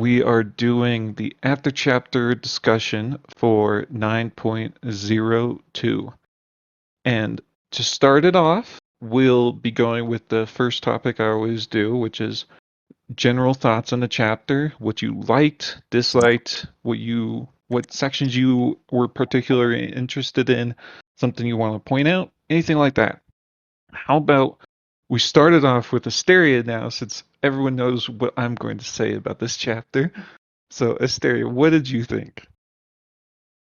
we are doing the after chapter discussion for 9.02. And to start it off, we'll be going with the first topic I always do, which is general thoughts on the chapter, what you liked, disliked, what sections you were particularly interested in, something you want to point out, anything like that. How about we started off with Asteria now, since everyone knows what I'm going to say about this chapter. So, Asteria, what did you think?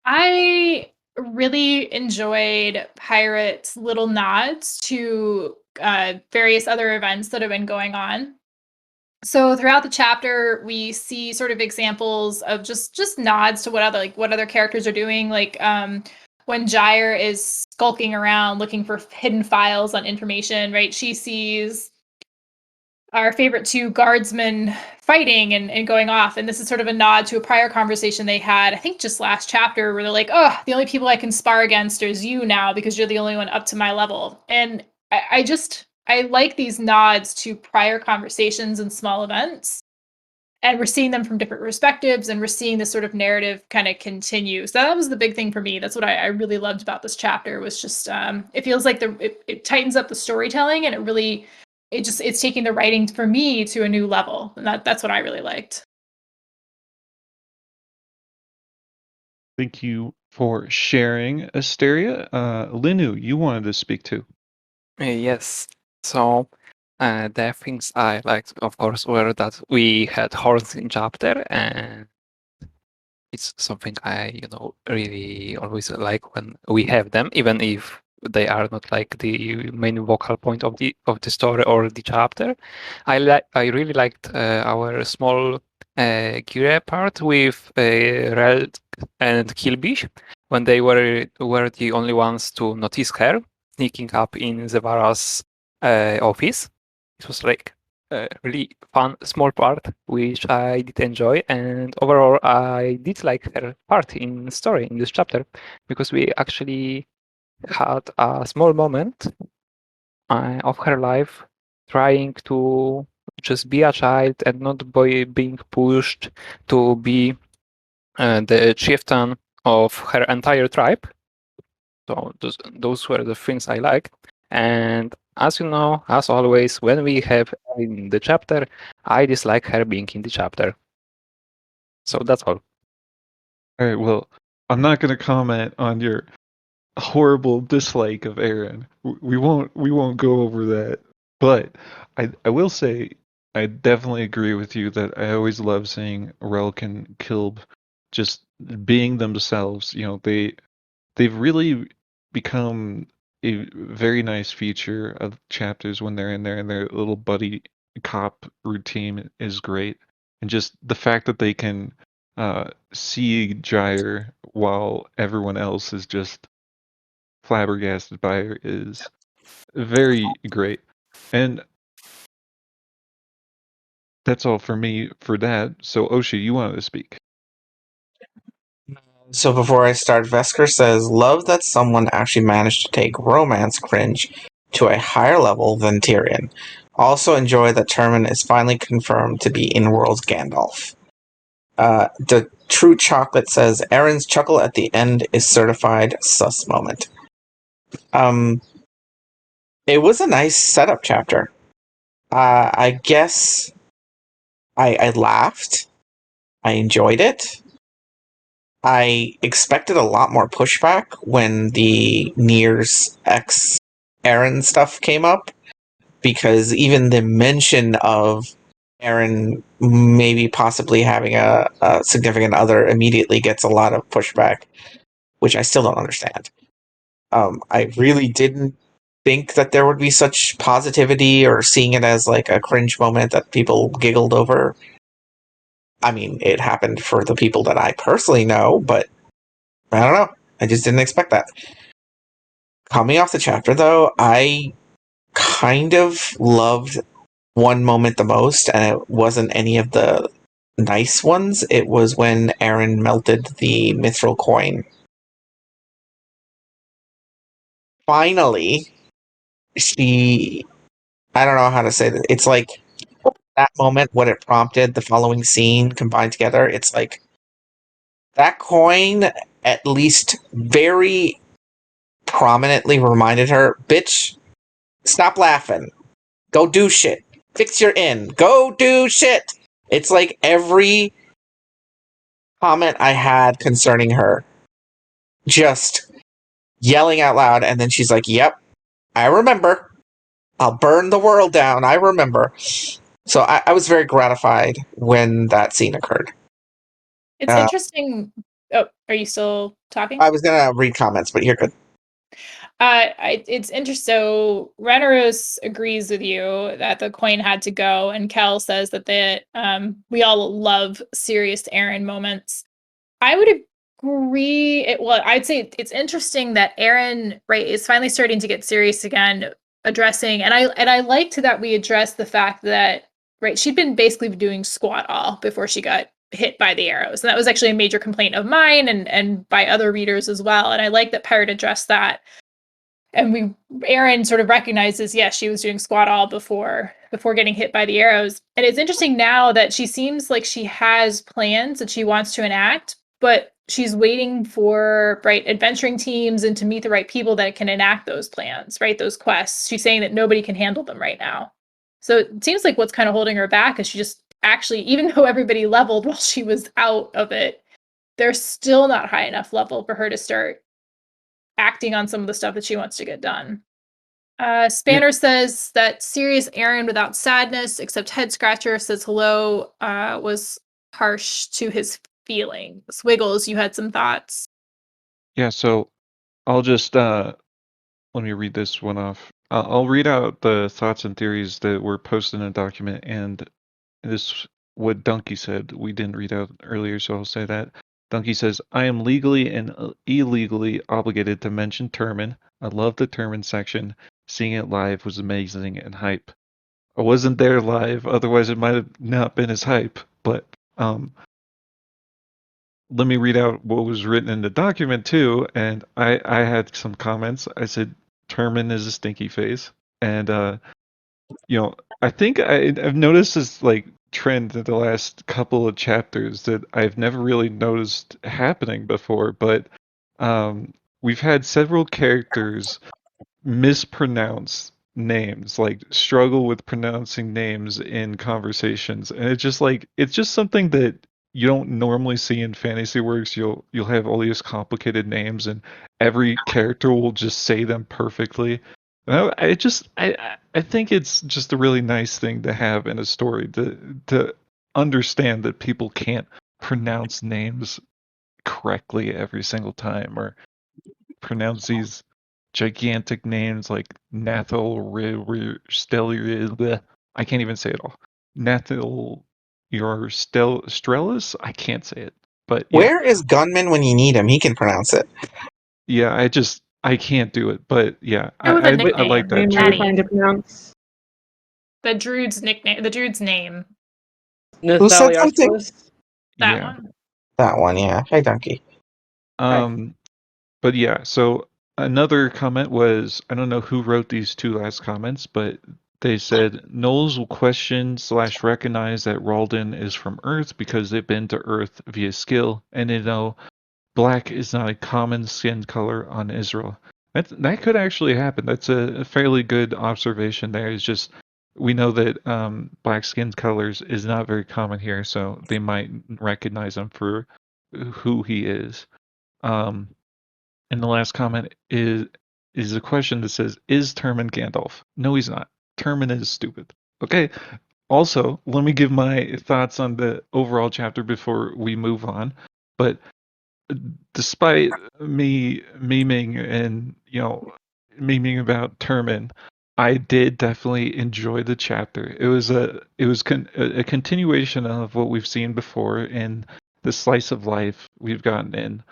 I really enjoyed Pirate's little nods to various other events that have been going on. So throughout the chapter, we see sort of examples of just nods to what other characters are doing. When Gyre is skulking around looking for hidden files on information, right? She sees our favorite two guardsmen fighting and going off. And this is sort of a nod to a prior conversation they had, I think just last chapter, where they're like, oh, the only people I can spar against is you now because you're the only one up to my level. And I like these nods to prior conversations and small events. And we're seeing them from different perspectives, and we're seeing this sort of narrative kind of continue. So that was the big thing for me. That's what I really loved about this chapter, was just it feels like it tightens up the storytelling, and it's taking the writing for me to a new level, and that's what I really liked. Thank you for sharing, Asteria. Linu, you wanted to speak too. Yes. So the things I liked, of course, were that we had horns in chapter, and it's something I, really always like when we have them, even if they are not like the main vocal point of the story or the chapter. I really liked our small Kira part with Rel and Kilbish when they were the only ones to notice her sneaking up in Zevara's office. It was like a really fun small part, which I did enjoy, and overall I did like her part in the story in this chapter, because we actually had a small moment of her life trying to just be a child and not being pushed to be the chieftain of her entire tribe. So those were the things I liked. And as you know, as always, when we have in the chapter, I dislike her being in the chapter. So that's all. All right, well, I'm not going to comment on your horrible dislike of Aaron. We won't go over that. But I will say I definitely agree with you that I always love seeing Relk and Kilb just being themselves. They've really become a very nice feature of chapters when they're in there, and their little buddy cop routine is great. And just the fact that they can see Gyre while everyone else is just flabbergasted by her is very great. And that's all for me for that. So Oshi, you wanted to speak. So before I start, Vesker says, love that someone actually managed to take romance cringe to a higher level than Tyrion. Also enjoy that Termin is finally confirmed to be in-world Gandalf. The True Chocolate says, Aaron's chuckle at the end is certified sus moment. It was a nice setup chapter. I guess I laughed. I enjoyed it. I expected a lot more pushback when the Nier's ex Aaron stuff came up, because even the mention of Aaron maybe possibly having a significant other immediately gets a lot of pushback, which I still don't understand. I really didn't think that there would be such positivity or seeing it as like a cringe moment that people giggled over. I mean, it happened for the people that I personally know, but I don't know. I just didn't expect that. Coming off the chapter, though, I kind of loved one moment the most, and it wasn't any of the nice ones. It was when Aaron melted the mithril coin. Finally, I don't know how to say that. It's like that moment, what it prompted, the following scene combined together, it's like that coin at least very prominently reminded her, bitch, stop laughing. Go do shit. Fix your in. Go do shit. It's like every comment I had concerning her, just yelling out loud, and then she's like, yep, I remember. I'll burn the world down. I remember. So I was very gratified when that scene occurred. It's interesting. Oh, are you still talking? I was going to read comments, but you're good. It's interesting. So Renaros agrees with you that the coin had to go, and Kel says that we all love serious Aaron moments. I would agree. Well, I'd say it's interesting that Aaron, right, is finally starting to get serious again, addressing, and I liked that we addressed the fact that, right, she'd been basically doing squat all before she got hit by the arrows, and that was actually a major complaint of mine and by other readers as well. And I like that Pirate addressed that. And Aaron sort of recognizes, yes, she was doing squat all before getting hit by the arrows. And it's interesting now that she seems like she has plans that she wants to enact, but she's waiting for adventuring teams and to meet the right people that can enact those plans, right? Those quests. She's saying that nobody can handle them right now. So it seems like what's kind of holding her back is she just actually, even though everybody leveled while she was out of it, they're still not high enough level for her to start acting on some of the stuff that she wants to get done. Spanner says that serious Aaron without sadness, except head scratcher, says hello, was harsh to his feelings. Wiggles, you had some thoughts. Yeah, so I'll just let me read this one off. I'll read out the thoughts and theories that were posted in a document, and this what Donkey said. We didn't read out earlier, so I'll say that. Donkey says, I am legally and illegally obligated to mention Termin. I love the Termin section. Seeing it live was amazing and hype. I wasn't there live, otherwise it might have not been as hype, but let me read out what was written in the document too, and I had some comments. I said Termin is a stinky face, and I think I've noticed this like trend in the last couple of chapters that I've never really noticed happening before, but we've had several characters mispronounce names, like struggle with pronouncing names in conversations, and it's just something that you don't normally see in fantasy works. You'll have all these complicated names, and every character will just say them perfectly. And I think it's just a really nice thing to have in a story to understand that people can't pronounce names correctly every single time, or pronounce these gigantic names like Nathal Stellius. I can't even say it all. Nathal Strellis? I can't say it. But yeah. Where is Gunman when you need him? He can pronounce it. Yeah, I can't do it. But yeah, It was a I nickname. like that. Name too. really trying to pronounce. The Druid's nickname, the Druid's name. Who said something? That Yeah. one. That one, yeah. Hey, Donkey. But yeah, so another comment was, I don't know who wrote these two last comments, but they said Knowles will question / recognize that Ralden is from Earth because they've been to Earth via skill, and they know black is not a common skin color on Israel. That could actually happen. That's a fairly good observation there. It's just we know that black skin colors is not very common here, so they might recognize him for who he is. And the last comment is a question that says, is Termin Gandalf? No, he's not. Termin is stupid. Okay. Also, let me give my thoughts on the overall chapter before we move on. But despite me memeing and memeing about Termin, I did definitely enjoy the chapter. It was a continuation of what we've seen before in the slice of life we've gotten in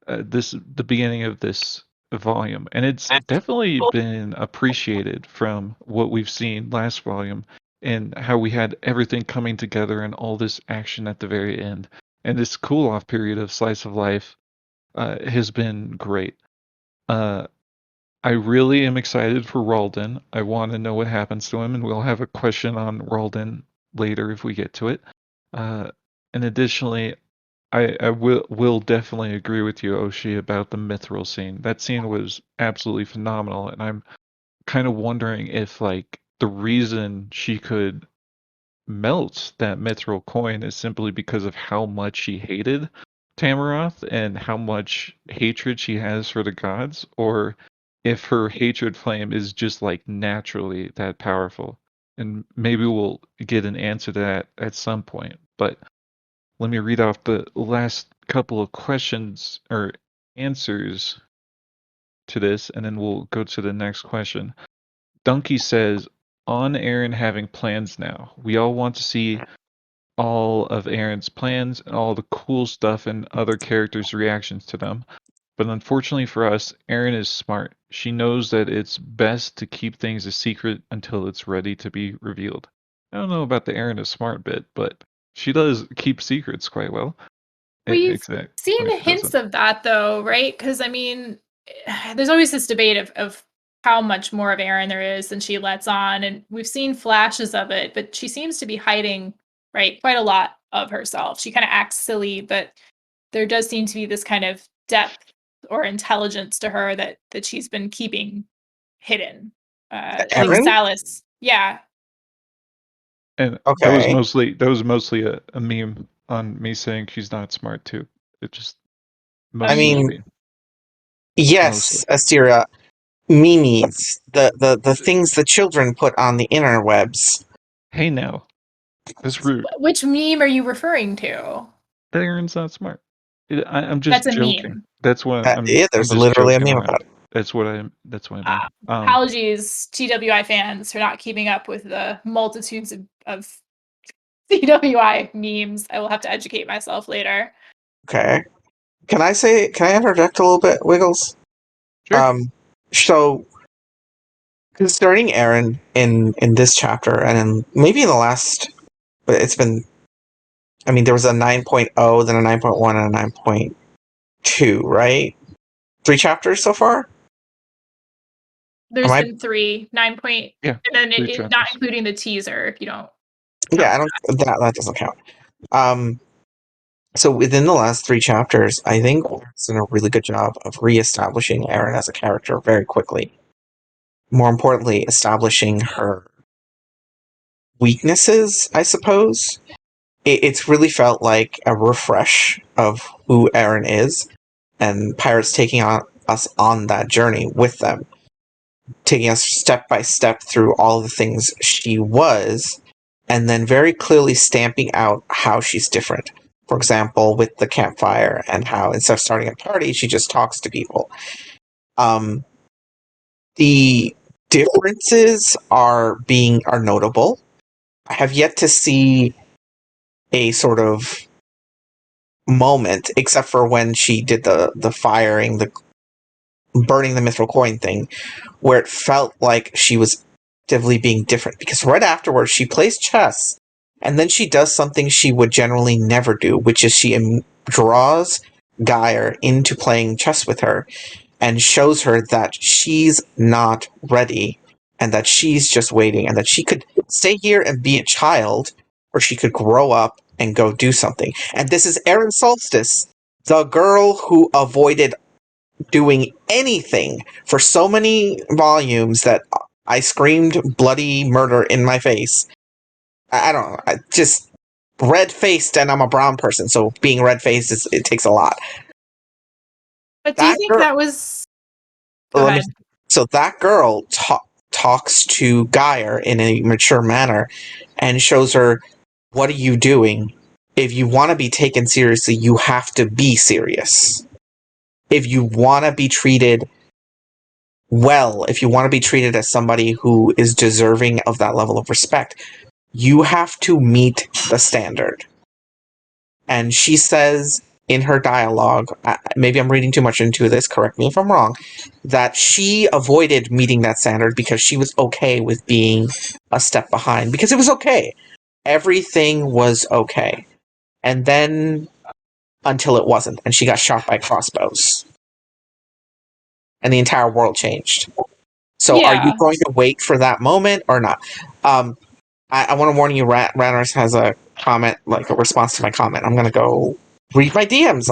the beginning of this volume, and it's definitely been appreciated from what we've seen last volume and how we had everything coming together and all this action at the very end. And this cool off period of slice of life has been great. I really am excited for Ralden. I want to know what happens to him, and we'll have a question on Ralden later if we get to it. And additionally, I will definitely agree with you, Oshi, about the mithril scene. That scene was absolutely phenomenal, and I'm kind of wondering if like the reason she could melt that mithril coin is simply because of how much she hated Tamaroth and how much hatred she has for the gods, or if her hatred flame is just like naturally that powerful. And maybe we'll get an answer to that at some point. But let me read off the last couple of questions or answers to this, and then we'll go to the next question. Donkey says, on Aaron having plans now. We all want to see all of Aaron's plans and all the cool stuff and other characters' reactions to them. But unfortunately for us, Erin is smart. She knows that it's best to keep things a secret until it's ready to be revealed. I don't know about the Erin is smart bit, but she does keep secrets quite well. We've Except when seen she hints doesn't. of that, though, right? Because, I mean, there's always this debate of how much more of Erin there is than she lets on. And we've seen flashes of it, but she seems to be hiding, right, quite a lot of herself. She kind of acts silly, but there does seem to be this kind of depth or intelligence to her that she's been keeping hidden. I think Erin? Salas, yeah, And Okay. that was mostly a meme on me saying she's not smart too. It just I mostly a mean, meme. Mostly. yes, Astera, memes, the things the children put on the interwebs. Hey now. That's rude. which meme are you referring to? That Aaron's not smart. I'm That's just a joking. meme. That's what Yeah, I'm there's just literally a joking meme around. about it. That's what I mean. Apologies, TWI fans, for not keeping up with the multitudes of TWI memes. I will have to educate myself later. Okay. Can I interject a little bit, Wiggles? Sure. So concerning Aaron in this chapter and maybe in the last, but it's been, I mean, there was a 9.0, then a 9.1, and a 9.2, right? 3 chapters so far? Am There's I? been 3, 9 point, Yeah. and then 3 not chapters. including the teaser if you don't Yeah, count I don't. That doesn't count. So within the last 3 chapters, I think it's done a really good job of reestablishing Aaron as a character very quickly. More importantly, establishing her weaknesses, I suppose. It's really felt like a refresh of who Aaron is, and Pirates taking us on that journey with them, taking us step by step through all the things she was, and then very clearly stamping out how she's different. For example, with the campfire and how instead of starting a party, she just talks to people. The differences are notable. I have yet to see a sort of moment, except for when she did the firing, the burning the mithril coin thing, where it felt like she was actively being different. Because right afterwards, she plays chess, and then she does something she would generally never do, which is she draws Geyer into playing chess with her and shows her that she's not ready and that she's just waiting and that she could stay here and be a child or she could grow up and go do something. And this is Erin Solstice, the girl who avoided doing anything for so many volumes that I screamed bloody murder in my face. I don't know. I just red-faced, and I'm a brown person, so being red-faced, it takes a lot. But do you That think girl, that was? Go ahead. so that girl talks to Geyer in a mature manner and shows her, what are you doing? If you want to be taken seriously, you have to be serious. If you want to be treated well, if you want to be treated as somebody who is deserving of that level of respect, you have to meet the standard. And she says in her dialogue, maybe I'm reading too much into this, correct me if I'm wrong, that she avoided meeting that standard because she was okay with being a step behind, because it was okay. Everything was okay. And then until it wasn't, and she got shot by crossbows. And the entire world changed. So are you Yeah. going to wait for that moment or not? I want to warn you, Ranners has a comment, like a response to my comment. I'm going to go read my DMs.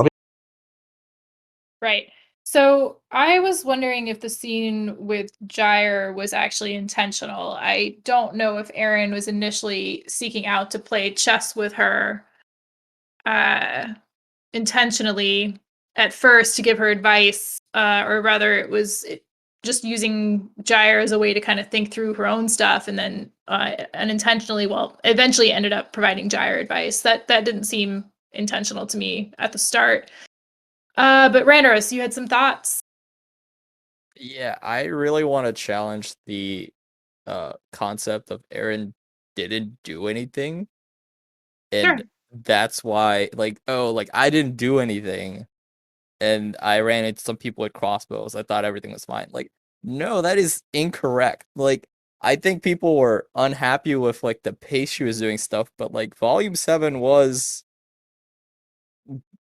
Right. So I was wondering if the scene with Gyre was actually intentional. I don't know if Aaron was initially seeking out to play chess with her intentionally at first to give her advice, or rather it was just using Gyre as a way to kind of think through her own stuff, and then unintentionally, well, eventually ended up providing Gyre advice. That didn't seem intentional to me at the start. But Randoris, you had some thoughts? Yeah, I really want to challenge the concept of Aaron didn't do anything. And Sure. that's why, like, oh, like I didn't do anything and I ran into some people with crossbows. I thought everything was fine. Like, no, that is incorrect. Like, I think people were unhappy with like the pace she was doing stuff, but like volume 7 was,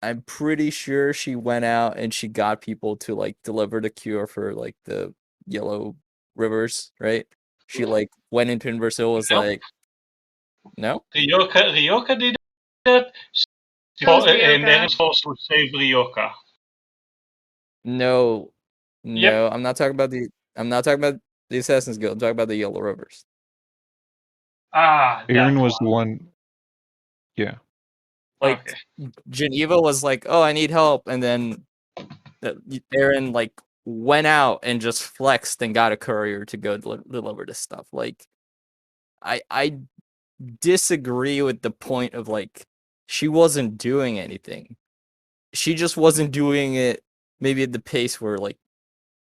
I'm pretty sure she went out and she got people to like deliver the cure for like the yellow rivers, right? She like went into Inversil, was Nope. like, no? Ryoka did that. So was And Ryoka. Aaron's forced to save Ryoka. No. Yep. No, I'm not talking about the Assassin's Guild. I'm talking about the Yellow Rivers. Ah, Aaron that was the one. one. Yeah. Like Okay. Geneva was like, "Oh, I need help," and then Aaron like went out and just flexed and got a courier to go deliver this stuff. Like, I disagree with the point of like she wasn't doing anything. She just wasn't doing it maybe at the pace where like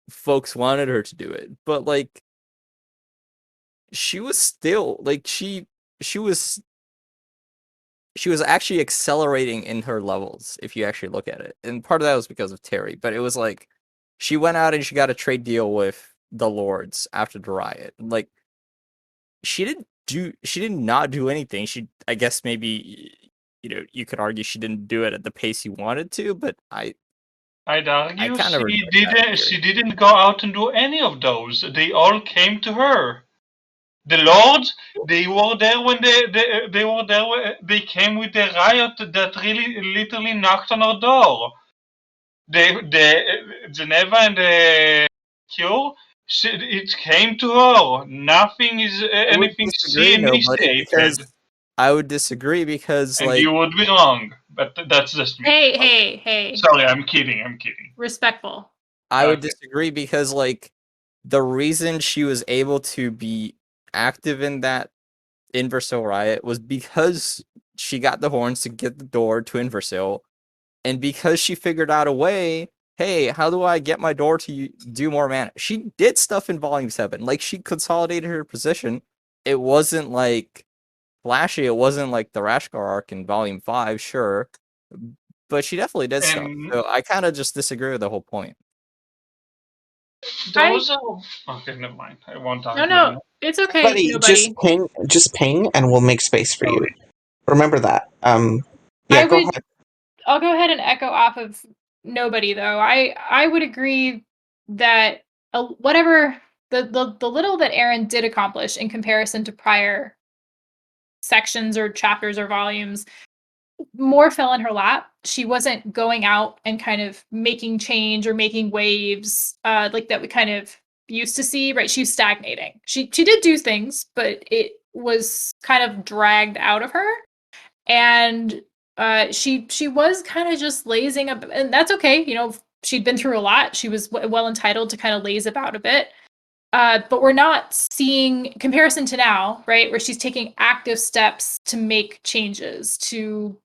folks wanted her to do it. But like she was still like she was actually accelerating in her levels if you actually look at it. And part of that was because of Terry, but it was like she went out and she got a trade deal with the Lords after the riot. Like she did not do anything. I guess maybe you could argue she didn't do it at the pace you wanted to, but I'd argue kind of she reject that didn't. theory. She didn't go out and do any of those. They all came to her. The lords, they were there when they were there. They came with the riot that really literally knocked on our door. The Geneva and the Cure, it came to her. Nothing is I would anything disagree, nobody, because initiated, I would disagree because and like you would be wrong. But that's just me. Hey. Sorry, I'm kidding. I'm kidding. Respectful. I would Okay. disagree because like the reason she was able to be active in that Inversil riot was because she got the horns to get the door to Inversil, and because she figured out a way, hey, how do I get my door to do more mana? She did stuff in Volume 7. Like, she consolidated her position. It wasn't, like, flashy. It wasn't like the Rashgar arc in Volume 5, sure. But she definitely did stuff. And So I kind of just disagree with the whole point. those are okay. Never mind. I won't argue. No, it's okay. Buddy, Nobody. just ping, and we'll make space for you. Remember that. Yeah, go ahead. I'll go ahead and echo off of nobody though. I would agree that whatever the little that Aaron did accomplish in comparison to prior sections or chapters or volumes more fell in her lap. She wasn't going out and kind of making change or making waves like that we kind of used to see, right? She's stagnating. She did do things, but it was kind of dragged out of her. And she was kind of just lazing up, and that's okay. She'd been through a lot. She was well entitled to kind of laze about a bit. But we're not seeing comparison to now, right? Where she's taking active steps to make changes, to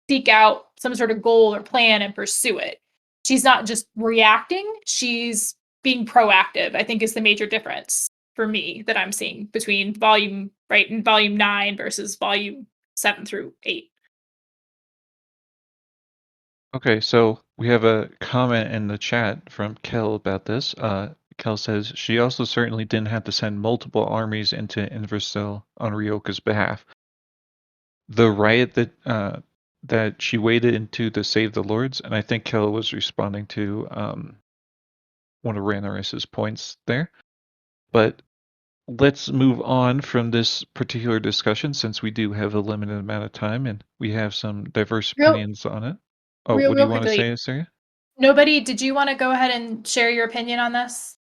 seek out some sort of goal or plan and pursue it. She's not just reacting, she's being proactive, I think is the major difference for me that I'm seeing between volume 9 versus volume 7 through 8. Okay, so we have a comment in the chat from Kel about this. Kel says, she also certainly didn't have to send multiple armies into Inversil on Ryoka's behalf. The riot that she waded into to save the lords, and I think Kel was responding to one of Ranaris's points there. But let's move on from this particular discussion since we do have a limited amount of time and we have some diverse Real, opinions on it. Oh, what do real you want to quickly. say, Sarah? Nobody, did you want to go ahead and share your opinion on this?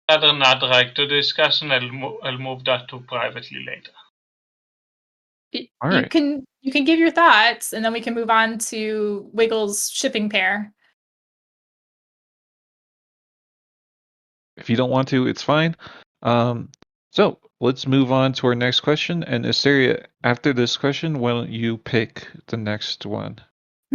Rather not right to discussion. I'll move that to privately later. All You right. can give your thoughts, and then we can move on to Wiggles' shipping pair. If you don't want to, it's fine. So let's move on to our next question. And Asteria, after this question, why don't you pick the next one?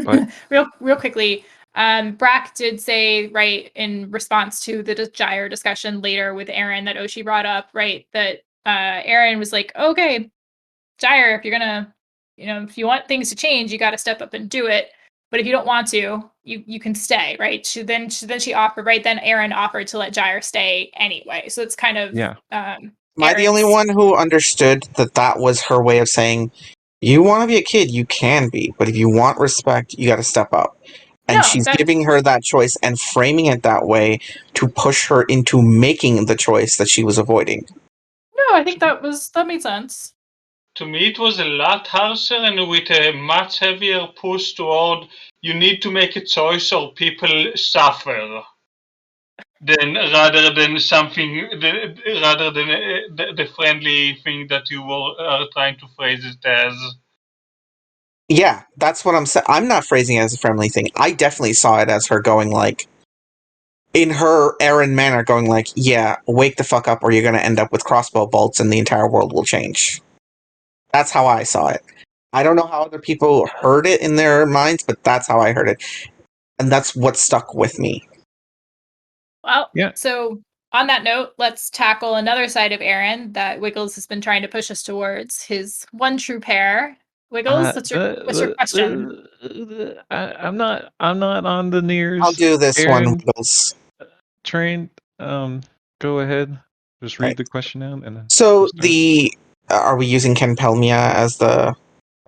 But real quickly, Brack did say, right, in response to the Gyre discussion later with Aaron that Oshi brought up, right, that Aaron was like, okay, Gyre, if you're gonna, if you want things to change, you got to step up and do it. But if you don't want to, you can stay, right? Then she offered, right? Then Aaron offered to let Gyre stay anyway. So it's kind of yeah. Am I the only one who understood that was her way of saying, you want to be a kid, you can be, but if you want respect, you got to step up. And No, she's giving her that choice and framing it that way to push her into making the choice that she was avoiding. No, I think that made sense. To me, it was a lot harsher and with a much heavier push toward you need to make a choice or people suffer. Rather than the friendly thing that you are trying to phrase it as. Yeah, that's what I'm saying. I'm not phrasing it as a friendly thing. I definitely saw it as her going like, in her Aaron manner, going like, yeah, wake the fuck up or you're going to end up with crossbow bolts and the entire world will change. That's how I saw it. I don't know how other people heard it in their minds, but that's how I heard it. And that's what stuck with me. Well, yeah. So on that note, let's tackle another side of Aaron that Wiggles has been trying to push us towards, his one true pair. Wiggles, what's your question? I'm not on the Nears. I'll do this Aaron one, Wiggles. train. Go ahead. Just read Right. the question out and then. So are we using Ken Pelmia as the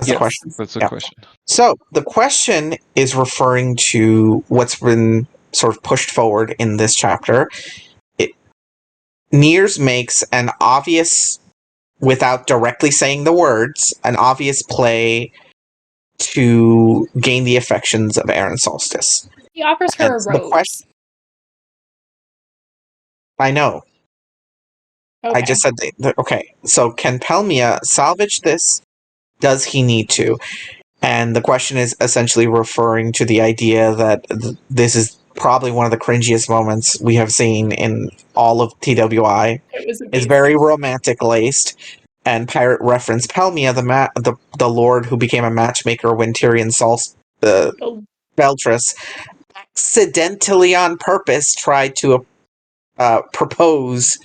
Yes, question? that's the Yeah. question. So the question is referring to what's been sort of pushed forward in this chapter. Nears makes an obvious, without directly saying the words, an obvious play to gain the affections of Aaron Solstice. He offers her a rose. I know. Okay. I just said, okay, so can Pelmia salvage this? Does he need to? And the question is essentially referring to the idea that this is probably one of the cringiest moments we have seen in all of TWI. It's very romantic laced, and pirate reference Pelmia, the lord who became a matchmaker when Tyrion Beltress accidentally on purpose tried to propose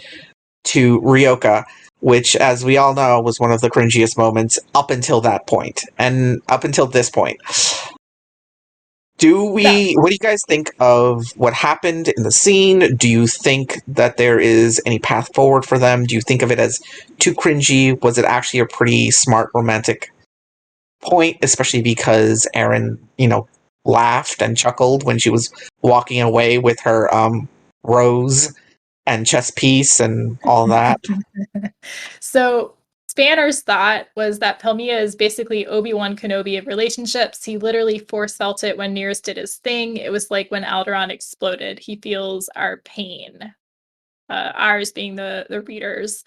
to Ryoka, which, as we all know, was one of the cringiest moments up until that point, and up until this point. What do you guys think of what happened in the scene? Do you think that there is any path forward for them? Do you think of it as too cringy? Was it actually a pretty smart romantic point, especially because Aaron, laughed and chuckled when she was walking away with her rose and chess piece and all that? So Spanner's thought was that Pelmia is basically Obi-Wan Kenobi of relationships. He literally force felt it when Nears did his thing. It was like when Alderaan exploded. He feels our pain. Ours being the readers.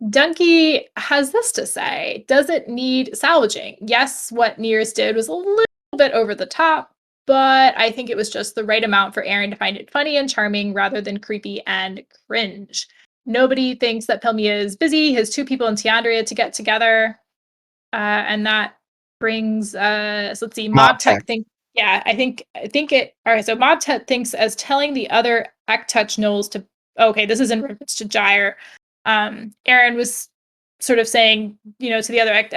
Dunkey has this to say. Does it need salvaging? Yes, what Nears did was a little bit over the top, but I think it was just the right amount for Aaron to find it funny and charming rather than creepy and cringe. Nobody thinks that Pelmia is busy. He has two people in Tiandria to get together. And that brings so let's see, Mob Tech think I think it all right, so Mob Tech thinks as telling the other Touch Knowles to this is in reference to Gyre. Aaron was sort of saying, to the other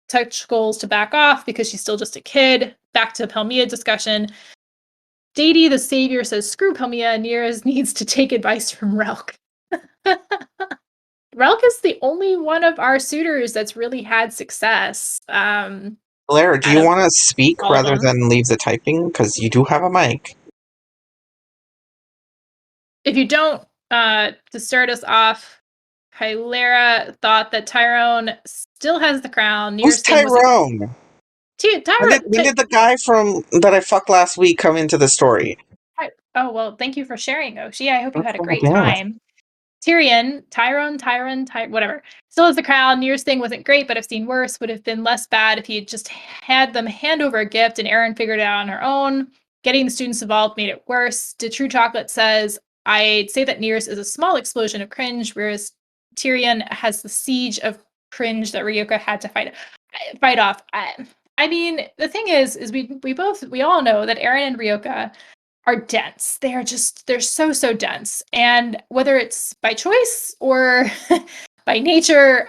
Touch goals to back off because she's still just a kid. Back to Pelmia discussion. Dady the savior says, screw Pelmia, Nears needs to take advice from Relk. Relk is the only one of our suitors that's really had success. Lara, do you want to speak rather than leave the typing? Because you do have a mic. If you don't, to start us off, Hylera thought that Tyrone still has the crown. Who's Tyrone? When did the guy from that I fucked last week come into the story? Oh, well, thank you for sharing, Oshi. I hope you had a Oh, great damn it. time. Tyrone, whatever. Still has the crown. Nir's thing wasn't great, but I've seen worse. Would have been less bad if he had just had them hand over a gift and Erin figured it out on her own. Getting the students involved made it worse. De True Chocolate says, I'd say that Nir's is a small explosion of cringe, whereas Tyrion has the siege of cringe that Ryoka had to fight off. I mean, the thing is we all know that Erin and Ryoka are dense. They're so dense. And whether it's by choice or by nature,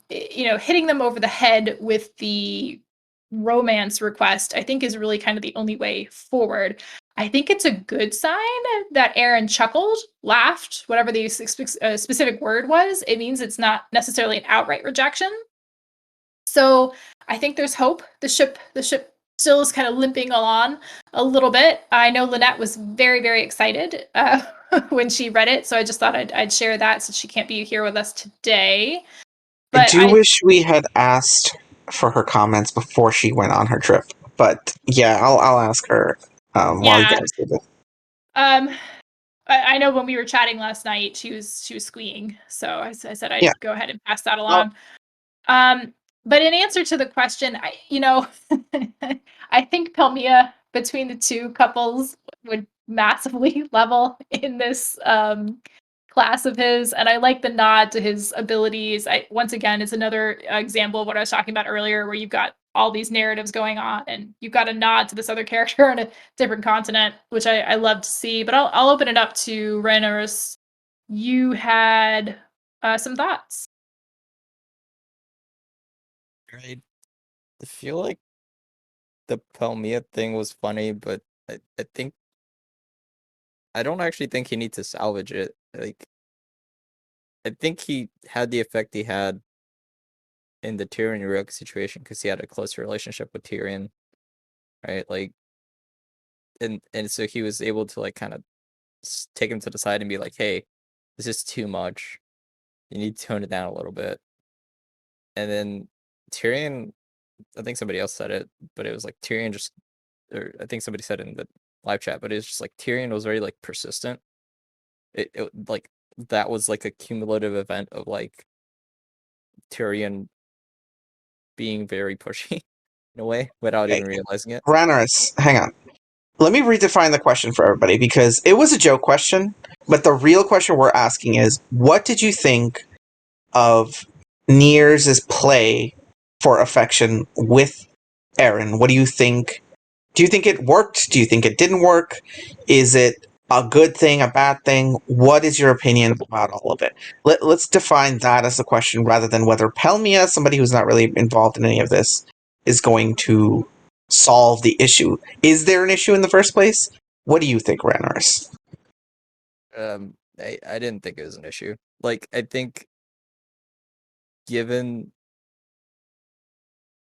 hitting them over the head with the romance request, I think is really kind of the only way forward. I think it's a good sign that Erin chuckled, laughed, whatever the specific word was. It means it's not necessarily an outright rejection. So I think there's hope. The ship still is kind of limping along a little bit. I know Lynette was very, very excited when she read it, so I just thought I'd share that since she can't be here with us today. But I do wish we had asked for her comments before she went on her trip. But yeah, I'll ask her while you guys do this. I know when we were chatting last night, she was squeeing, so I said I'd go ahead and pass that along. But in answer to the question, I think Pelmia between the two couples would massively level in this class of his, and I like the nod to his abilities. Once again, it's another example of what I was talking about earlier, where you've got all these narratives going on, and you've got a nod to this other character on a different continent, which I love to see. But I'll open it up to Reynolds. You had some thoughts. I feel like the Pelmia thing was funny, but I don't actually think he needs to salvage it. Like, I think he had the effect he had in the Tyrion Ryoka situation because he had a close relationship with Tyrion, right? Like, and so he was able to like kind of take him to the side and be like, "Hey, this is too much. You need to tone it down a little bit." And then Tyrion, I think somebody else said it, but it was like Tyrion just, or I think somebody said it in the live chat, but it's just like Tyrion was very like persistent. It like that was like a cumulative event of like Tyrion being very pushy in a way without even realizing it. Ranaris, hang on. Let me redefine the question for everybody because it was a joke question, but the real question we're asking is, what did you think of Nir's play for affection with Erin? What do you think? Do you think it worked? Do you think it didn't work? Is it a good thing, a bad thing? What is your opinion about all of it? Let's define that as the question rather than whether Pelmia, somebody who's not really involved in any of this, is going to solve the issue. Is there an issue in the first place? What do you think, Ranaris? I didn't think it was an issue. Like, I think given,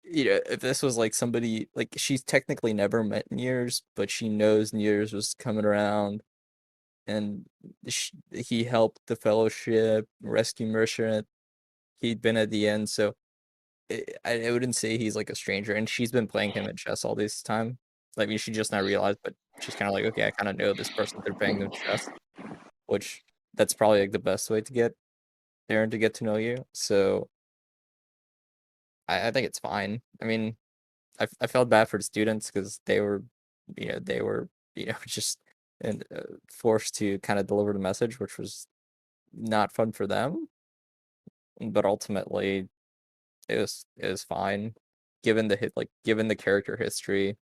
if this was like somebody, like she's technically never met Niers, but she knows Niers was coming around and he helped the Fellowship rescue Merchant. He'd been at the end, so I wouldn't say he's like a stranger, and she's been playing him at chess all this time. I mean, she just now realized, but she's kind of like, okay, I kind of know this person they're playing them chess, which that's probably like the best way to get Aaron to get to know you. So I think it's fine. I mean, I felt bad for the students because they were just and forced to kind of deliver the message, which was not fun for them. But ultimately, it was fine, given the character history,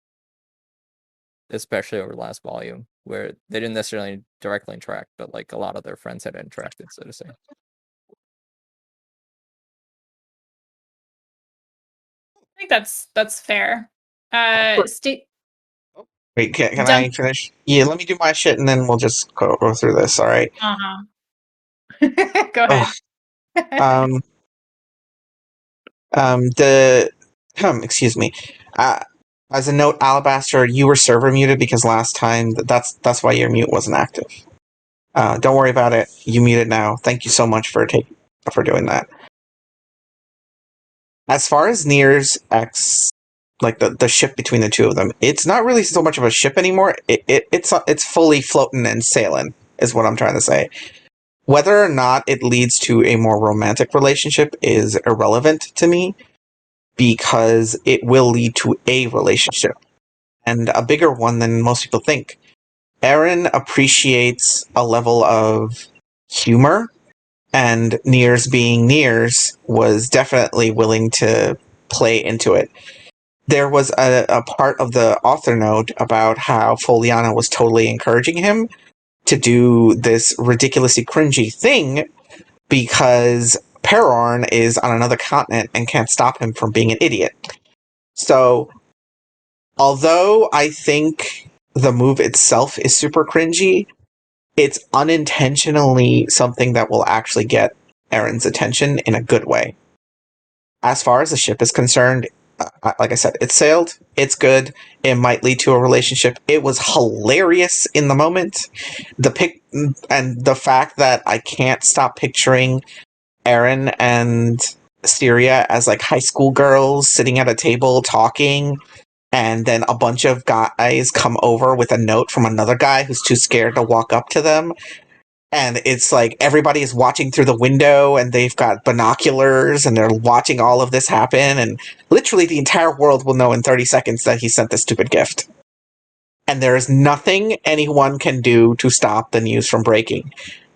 especially over the last volume, where they didn't necessarily directly interact, but like a lot of their friends had interacted, so to say. I think that's fair. Wait, can I finish? Yeah, let me do my shit and then we'll just go through this, all right? Go ahead. Excuse me. As a note, Alabaster, you were server muted because last time that's why your mute wasn't active. Don't worry about it. You muted now. Thank you so much for doing that. As far as Nier's X, like the ship between the two of them, it's not really so much of a ship anymore. It's fully floating and sailing, is what I'm trying to say. Whether or not it leads to a more romantic relationship is irrelevant to me, because it will lead to a relationship, and a bigger one than most people think. Eren appreciates a level of humor, and Nier's being Nier's was definitely willing to play into it. There was a part of the author note about how Foliana was totally encouraging him to do this ridiculously cringy thing because Perorn is on another continent and can't stop him from being an idiot. So, although I think the move itself is super cringy, it's unintentionally something that will actually get Eren's attention in a good way. As far as the ship is concerned, like I said, it sailed, it's good, it might lead to a relationship. It was hilarious in the moment. And the fact that I can't stop picturing Eren and Syria as like high school girls sitting at a table talking, and then a bunch of guys come over with a note from another guy who's too scared to walk up to them. And it's like everybody is watching through the window and they've got binoculars and they're watching all of this happen. And literally the entire world will know in 30 seconds that he sent this stupid gift. And there is nothing anyone can do to stop the news from breaking.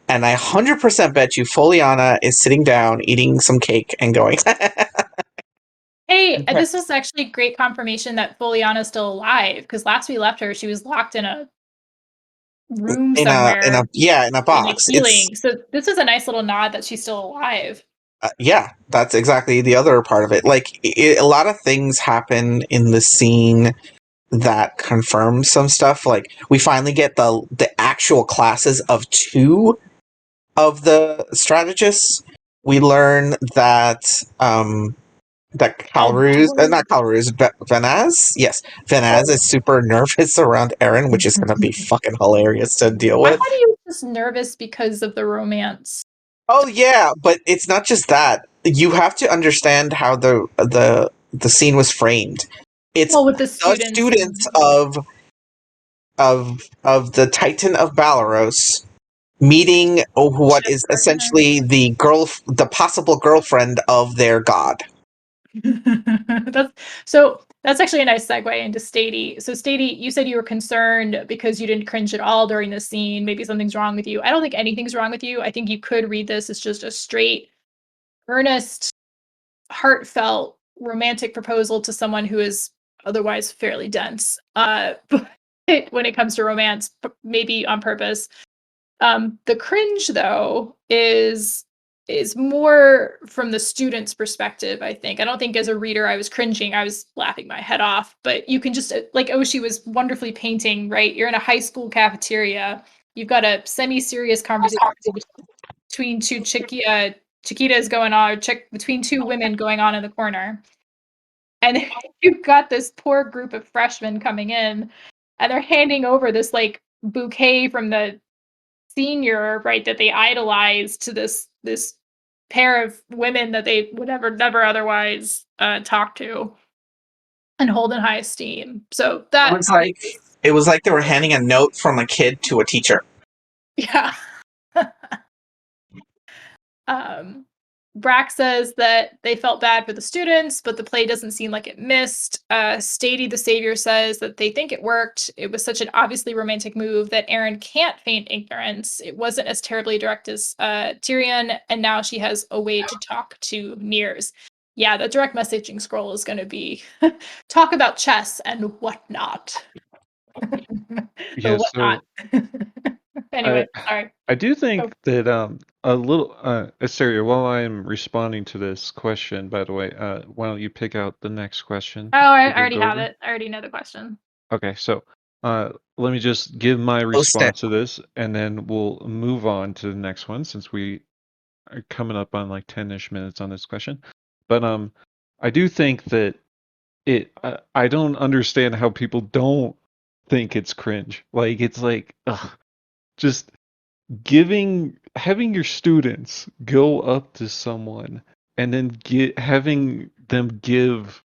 And I 100% bet you Foliana is sitting down, eating some cake and going, Hey, this was actually great confirmation that Foliana's still alive, because last we left her, she was locked in a room somewhere. in a box. Healing. So this is a nice little nod that she's still alive. Yeah, that's exactly the other part of it. Like, a lot of things happen in the scene that confirm some stuff. Like, we finally get the actual classes of 2 of the strategists. We learn that Vanaz? Yes, Vanaz is super nervous around Eren, which is going to be fucking hilarious to deal I with. thought he was just nervous because of the romance. Oh yeah, but it's not just that. You have to understand how the scene was framed. It's with the students of the Titan of Balaros meeting what is essentially the possible girlfriend of their god. That's actually a nice segue into Stady. So Stady, you said you were concerned because you didn't cringe at all during the scene. Maybe something's wrong with you. I don't think anything's wrong with you. I think you could read this as just a straight, earnest, heartfelt, romantic proposal to someone who is otherwise fairly dense. But when it comes to romance, maybe on purpose. The cringe, though, is more from the student's perspective, I think. I don't think as a reader I was cringing. I was laughing my head off. But you can just, like Oshi was wonderfully painting, right? You're in a high school cafeteria. You've got a semi-serious conversation between two Chiquitas going on, between 2 women going on in the corner. And you've got this poor group of freshmen coming in, and they're handing over this like bouquet from the senior, right, that they idolize to this pair of women that they would never otherwise talk to and hold in high esteem. So that it was like they were handing a note from a kid to a teacher. Yeah. Brack says that they felt bad for the students, but the play doesn't seem like it missed. Stady the Savior says that they think it worked. It was such an obviously romantic move that Eren can't feign ignorance. It wasn't as terribly direct as Tyrion, and now she has a way to talk to Niers. Yeah, the direct messaging scroll is going to be talk about chess and whatnot. Yeah, whatnot. Anyway, sorry. I do think that a little Asteria, while I'm responding to this question, by the way, why don't you pick out the next question? Oh, I already have it. I already know the question. Okay, so let me just give my response to this, and then we'll move on to the next one since we are coming up on like 10-ish minutes on this question. But I do think that I don't understand how people don't think it's cringe. Like, it's like, ugh, just having your students go up to someone and then having them give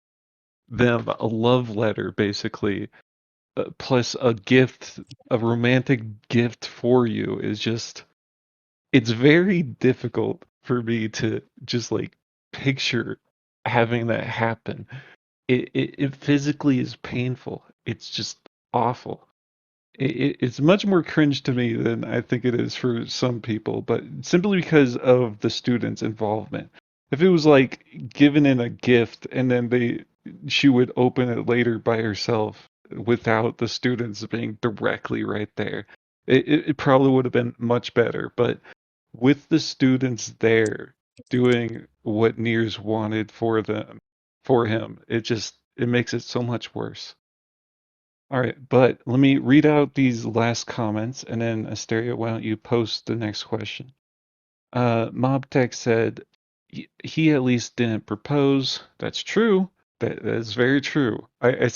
them a love letter, basically, plus a gift, a romantic gift for you, is just, it's very difficult for me to just like picture having that happen. It physically is painful. It's just awful. It's much more cringe to me than I think it is for some people, but simply because of the students' involvement. If it was like given in a gift and then she would open it later by herself without the students being directly right there, it probably would have been much better. But with the students there doing what Nears wanted for him, it makes it so much worse. All right, but let me read out these last comments, and then Asteria, why don't you post the next question? Mobtech said he at least didn't propose. That's true. That is very true. I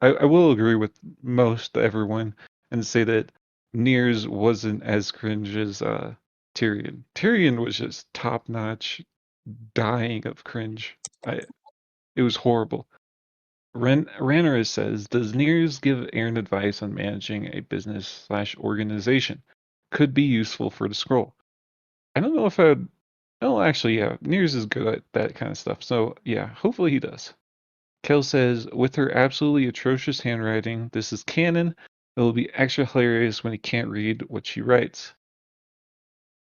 will agree with most everyone and say that Nears wasn't as cringe as Tyrion. Tyrion was just top notch, dying of cringe. It was horrible. Ranneris says, does Nears give Aaron advice on managing a business/organization? Could be useful for the scroll. I don't know if I'd. Oh, actually, yeah, Nears is good at that kind of stuff. So, yeah, hopefully he does. Kel says, with her absolutely atrocious handwriting, this is canon. It will be extra hilarious when he can't read what she writes.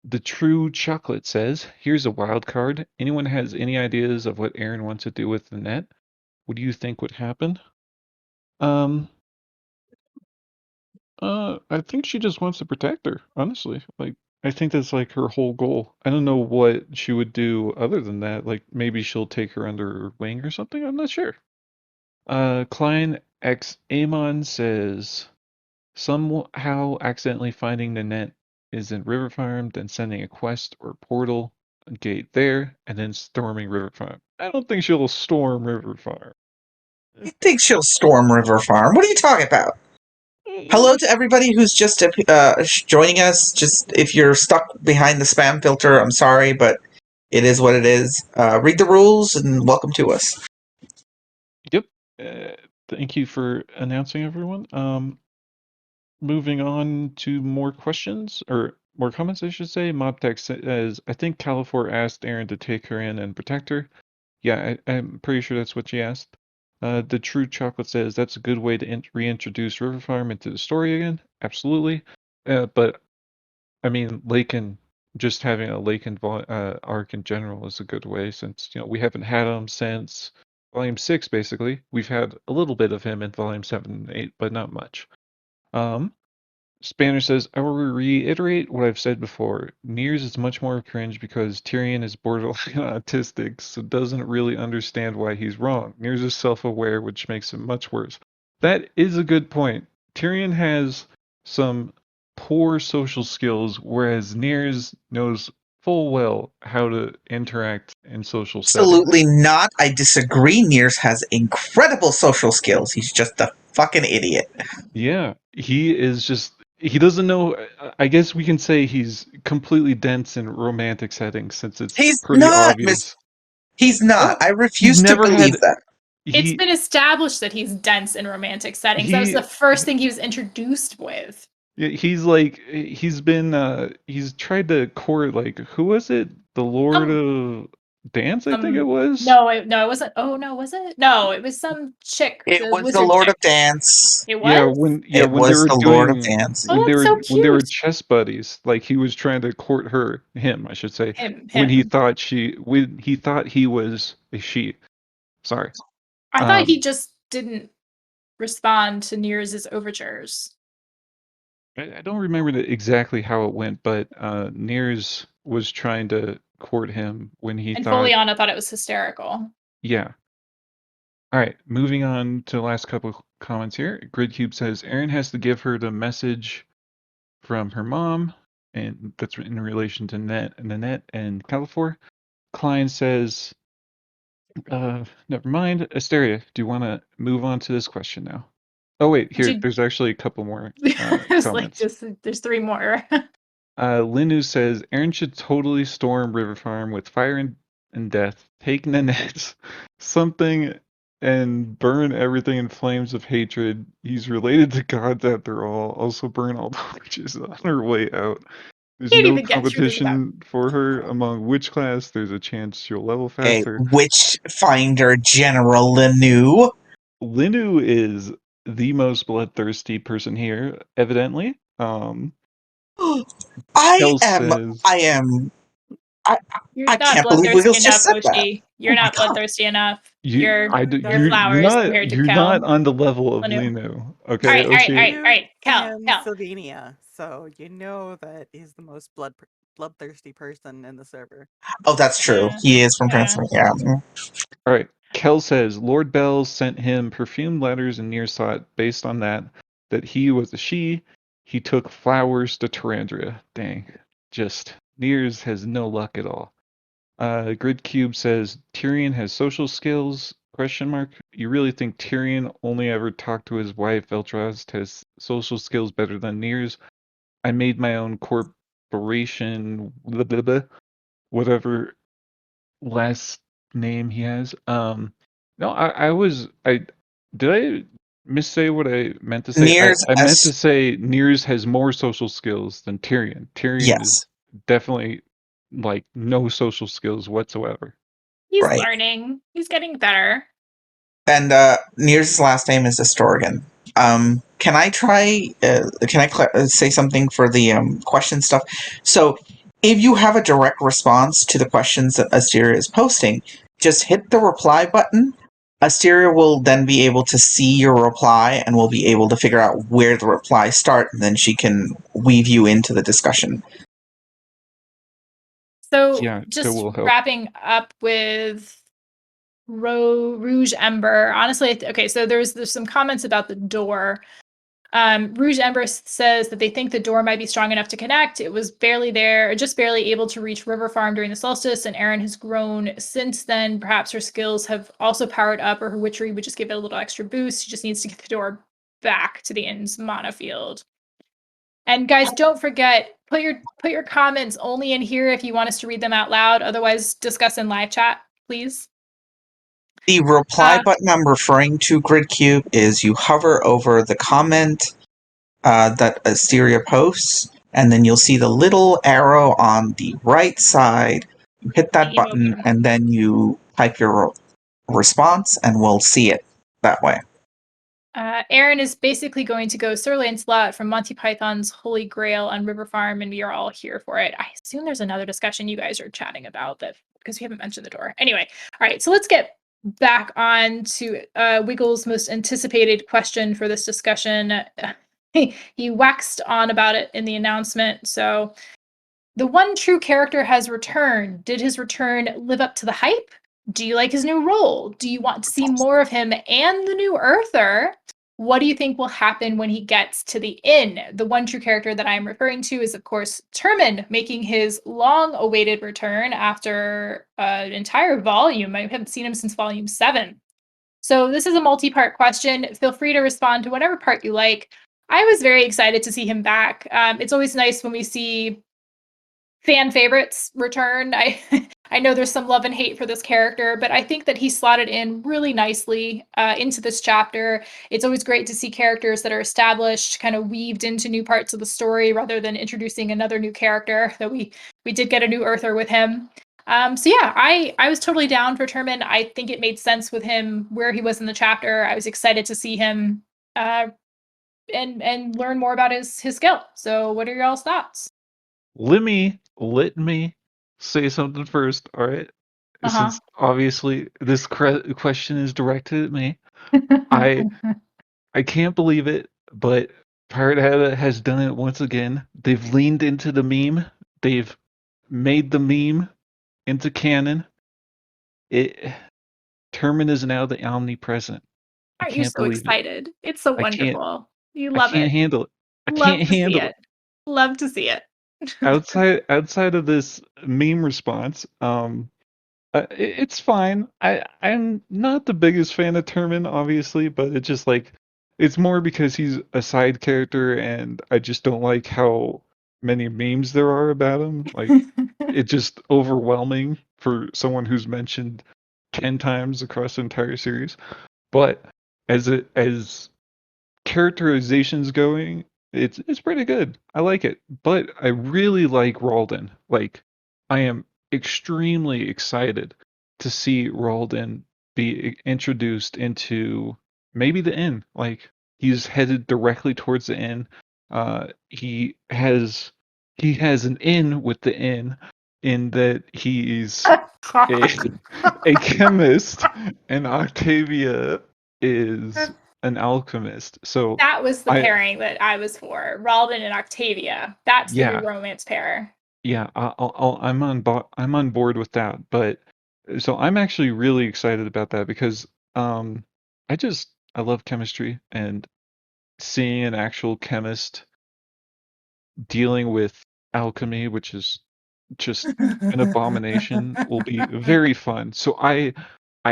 The True Chocolate says, here's a wild card. Anyone has any ideas of what Aaron wants to do with the net? What do you think would happen? Um, I think she just wants to protect her, honestly. Like, I think that's like her whole goal. I don't know what she would do other than that. Like, maybe she'll take her under her wing or something. I'm not sure. Klein X Amon says, somehow accidentally finding the net is in River Farm, then sending a quest or portal gate there, and then storming River Farm. I don't think she'll storm River Farm. I think she'll storm River Farm. What are you talking about? Hello to everybody who's just joining us. Just if you're stuck behind the spam filter, I'm sorry, but it is what it is. Read the rules and welcome to us. Yep. Thank you for announcing, everyone. Moving on to more questions, or more comments, I should say. Mobtech says, I think Califor asked Aaron to take her in and protect her. Yeah, I'm pretty sure that's what she asked. The True Chocolate says, that's a good way to reintroduce River Farm into the story again. Absolutely. But, I mean, Laken, just having a Laken arc in general is a good way, since, we haven't had him since Volume 6, basically. We've had a little bit of him in Volume 7 and 8, but not much. Spanner says, I will reiterate what I've said before. Nears is much more cringe because Tyrion is borderline autistic, so doesn't really understand why he's wrong. Nears is self-aware, which makes him much worse. That is a good point. Tyrion has some poor social skills, whereas Nears knows full well how to interact in social settings. Absolutely not. I disagree. Nears has incredible social skills. He's just a fucking idiot. Yeah, he is just, he doesn't know. I guess we can say he's completely dense in romantic settings, since it's He's pretty not, obvious. He's not. I refuse to never believe had- that. It's been established that he's dense in romantic settings. That was the first thing he was introduced with. He's like, he's tried to court, like, who was it? The Lord of Dance, I think it was? No, it wasn't. Oh, no, was it? No, it was some chick. It was the wizard Lord chick. of Dance. It was? Yeah, when It when they was were the Lord of Dance. Oh, when they that's were so when they were cute. chess buddies, like he was trying to court him, I should say. Him. When he thought he was a she. Sorry. I thought he just didn't respond to Nears' overtures. I don't remember exactly how it went, but Nears was trying to court him when he And thought. Foliana thought it was hysterical. Yeah. All right, moving on to the last couple of comments here. Gridcube says Aaron has to give her the message from her mom, and that's in relation to Nanette and Califor. Klein says, never mind. Asteria, do you want to move on to this question now? Oh wait, there's actually a couple more There's comments. there's 3 more. Linu says Aaron should totally storm River Farm with fire and death, take Nanette's something, and burn everything in flames of hatred. He's related to gods after all. Also burn all the witches on her way out. There's Can't no even get through this without. competition for her among witch class. There's a chance she'll level A faster. witch finder General Lenu. Linu is the most bloodthirsty person here, evidently. I Kel am. says You're I not can't believe bloodthirsty Wiggles just enough, said that. Oshi. You're Oh my not god. bloodthirsty enough. you're You're flowers compared to Kel. not on the level of Linu. Linu. Okay, All right. Oshi. Kel. Slovenia, so you know that he's the most bloodthirsty person in the server. Oh, that's true. Yeah. He is from Yeah. Pennsylvania. All right. Kel says Lord Bell sent him perfumed letters and Near thought based on that he was a she. He took flowers to Tarandria. Dang. Just Nears has no luck at all. Grid Cube says Tyrion has social skills? Question mark. You really think Tyrion only ever talked to his wife Eltrast has social skills better than Nears? I made my own corporation, blah, blah, blah, whatever last name he has. No, I did I missay what I meant to say? Near's I meant to say Nears has more social skills than Tyrion. Tyrion is yes, definitely like no social skills whatsoever. He's right. learning. He's getting better. And Near's last name is Astorgan. Can I try? Can I say something for the question stuff? So, if you have a direct response to the questions that Asteria is posting, just hit the reply button. Asteria will then be able to see your reply and will be able to figure out where the replies start, and then she can weave you into the discussion. So Yeah, just that will help. wrapping up with Rouge Ember. Honestly, okay, so there's some comments about the door. Rouge Ember says that they think the door might be strong enough to connect. It was barely there, just barely able to reach River Farm during the solstice, and Erin has grown since then. Perhaps her skills have also powered up, or her witchery would just give it a little extra boost. She just needs to get the door back to the inn's mana field. And guys, don't forget, put your comments only in here if you want us to read them out loud. Otherwise, discuss in live chat, please. The reply button I'm referring to, Grid Cube, is you hover over the comment that Asteria posts, and then you'll see the little arrow on the right side. You hit that button, and then you type your response, and we'll see it that way. Aaron is basically going to go Sir Lancelot from Monty Python's Holy Grail on River Farm, and we are all here for it. I assume there's another discussion you guys are chatting about that because we haven't mentioned the door. Anyway, all right, so let's get back on to Wiggles' most anticipated question for this discussion. He waxed on about it in the announcement. So, the one true character has returned. Did his return live up to the hype? Do you like his new role? Do you want to see more of him and the new Earther? What do you think will happen when he gets to the inn? The one true character that I'm referring to is, of course, Termin, making his long-awaited return after an entire volume. I haven't seen him since volume 7. So this is a multi-part question. Feel free to respond to whatever part you like. I was very excited to see him back. It's always nice when we see fan favorites return. I know there's some love and hate for this character, but I think that he slotted in really nicely into this chapter. It's always great to see characters that are established kind of weaved into new parts of the story rather than introducing another new character. Though we did get a new Earther with him. So yeah, I was totally down for Termin. I think it made sense with him where he was in the chapter. I was excited to see him and learn more about his skill. So what are your all's thoughts? Let me say something first, all right? Since obviously this question is directed at me. I can't believe it, but Pirate Hat has done it once again. They've leaned into the meme. They've made the meme into canon. Termin is now the omnipresent. Aren't you so excited? It's so wonderful. You love it. I can't handle it. I Love can't to handle see it. Love to see it. outside of this meme response, it's fine. I'm not the biggest fan of Termin, obviously, but it's just like it's more because he's a side character, and I just don't like how many memes there are about him. Like, it's just overwhelming for someone who's mentioned 10 times across the entire series. But as characterizations going, it's pretty good. I like it. But I really like Ralden. Like, I am extremely excited to see Ralden be introduced into maybe the inn. Like, he's headed directly towards the inn. He has an in with the inn in that he's a chemist and Octavia is an alchemist. So That was the I pairing that I was for. Ralden and Octavia. That's the new yeah, romance pair. yeah, I'm on board with that. But so I'm actually really excited about that because um I love chemistry, and seeing an actual chemist dealing with alchemy, which is just an abomination, will be very fun. So I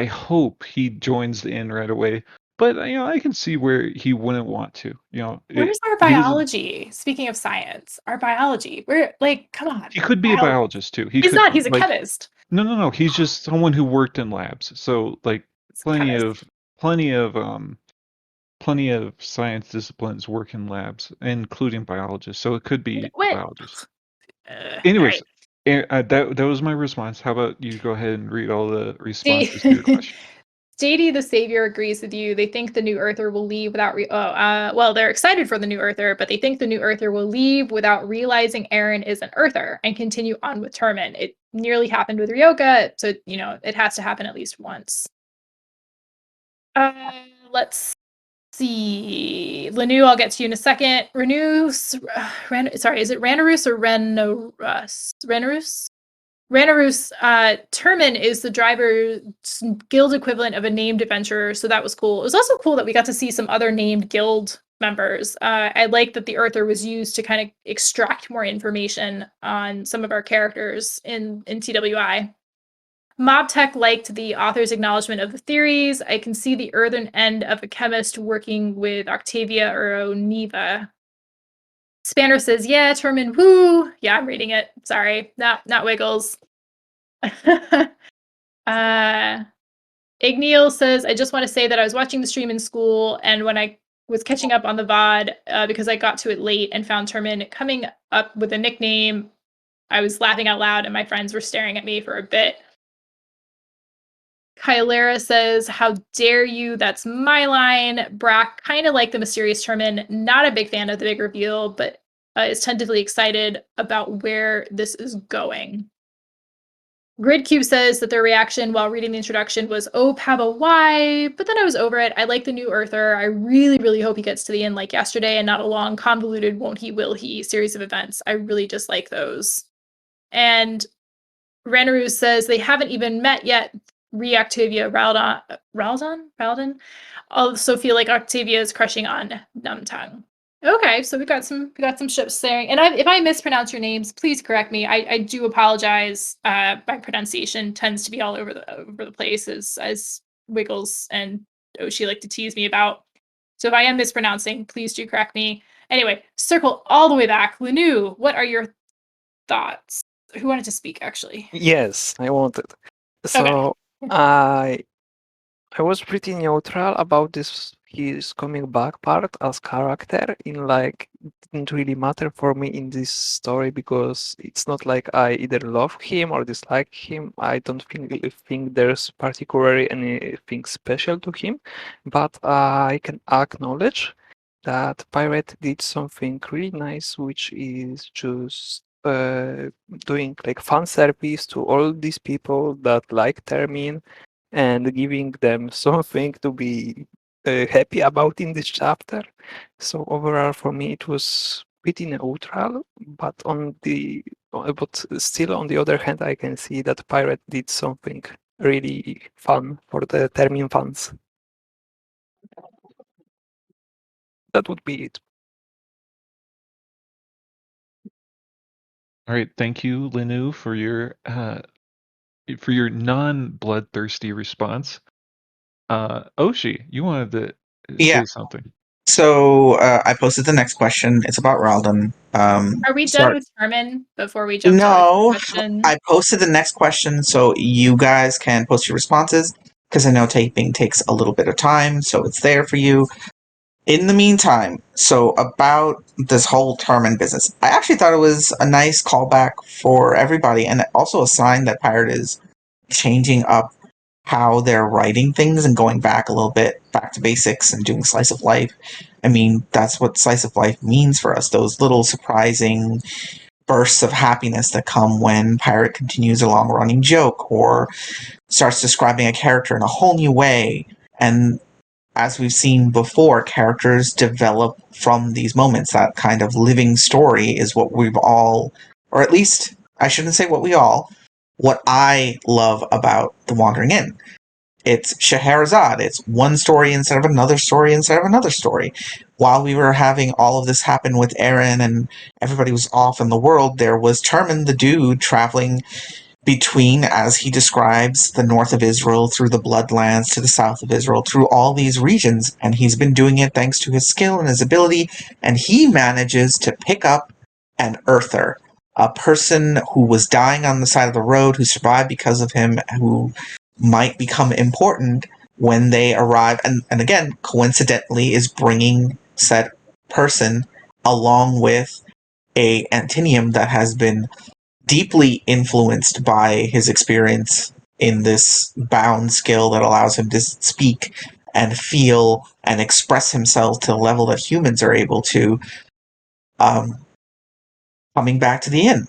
hope he joins the inn right away. But I can see where he wouldn't want to. Where's our He is biology? Speaking of science, our biology. We're like, come on. he could be a Bio- biologist too. He He's could not, he's a like chemist. no. He's just someone who worked in labs. So like He's a plenty chemist. of plenty of um plenty of science disciplines work in labs, including biologists. So it could be What? biologists. All Anyways, right. that was my response. How about you go ahead and read all the responses to your question? JD the Savior agrees with you. They think the new Earther will leave without well, they're excited for the new Earther, but they think the new Earther will leave without realizing Aaron is an Earther and continue on with Termin. It nearly happened with Ryoka, so it has to happen at least once. Let's see. Lanu, I'll get to you in a second. Sorry, is it Ranarus or Renarus? Ranarus? Ranarus, Termin is the driver's guild equivalent of a named adventurer, so that was cool. It was also cool that we got to see some other named guild members. I like that the Earther was used to kind of extract more information on some of our characters in TWI. MobTech liked the author's acknowledgement of the theories. I can see the earthen end of a chemist working with Octavia or Oneva. Spanner says, yeah, Termin, woo. Yeah, I'm reading it. Sorry, not Wiggles. Igneal says, I just want to say that I was watching the stream in school, and when I was catching up on the VOD, because I got to it late and found Termin coming up with a nickname, I was laughing out loud, and my friends were staring at me for a bit. Kylera says, how dare you? That's my line. Brack, kind of like the mysterious Termin, not a big fan of the big reveal, but is tentatively excited about where this is going. Gridcube says that their reaction while reading the introduction was, oh, Pabba, why? But then I was over it. I like the new Earther. I really, really hope he gets to the end like yesterday and not a long, convoluted won't he, will he series of events. I really just like those. And Ranaru says they haven't even met yet. Octavia Raldon also feel like Octavia is crushing on Numtongue. Okay, so we got some ships saying, and if I mispronounce your names, please correct me. I do apologize. My pronunciation tends to be all over the place, as Wiggles and Oshi like to tease me about. So if I am mispronouncing, please do correct me. Anyway, circle all the way back. Lanu, what are your thoughts? Who wanted to speak, actually? Yes, I wanted. Okay. So I was pretty neutral about this his coming back part as character. It didn't really matter for me in this story because it's not like I either love him or dislike him. I don't think there's particularly anything special to him, but I can acknowledge that Pirate did something really nice, which is just doing like fan service to all these people that like Termin and giving them something to be happy about in this chapter. So overall, for me, it was pretty neutral. But still, on the other hand, I can see that Pirate did something really fun for the Termin fans. That would be it. All right, thank you, Linu, for your non-bloodthirsty response. Oshi, you wanted to Yeah. say something. So I posted the next question. It's about Ralden. Are we done with Herman before we jump to No, our question? I posted the next question so you guys can post your responses because I know taping takes a little bit of time, so it's there for you. In the meantime, so about this whole Termin business, I actually thought it was a nice callback for everybody and also a sign that Pirate is changing up how they're writing things and going back a little bit, back to basics and doing slice of life. I mean, that's what slice of life means for us, those little surprising bursts of happiness that come when Pirate continues a long-running joke or starts describing a character in a whole new way. And as we've seen before, characters develop from these moments. That kind of living story is what we've all, or at least I shouldn't say what I love about The Wandering Inn. It's Scheherazade. It's one story instead of another story instead of another story. While we were having all of this happen with Aaron and everybody was off in the world, there was Termin the dude traveling between, as he describes, the north of Israel, through the Bloodlands, to the south of Israel, through all these regions, and he's been doing it thanks to his skill and his ability, and he manages to pick up an earther, a person who was dying on the side of the road, who survived because of him, who might become important when they arrive, and again, coincidentally, is bringing said person along with a Antinium that has been deeply influenced by his experience in this bound skill that allows him to speak and feel and express himself to the level that humans are able to, coming back to the inn.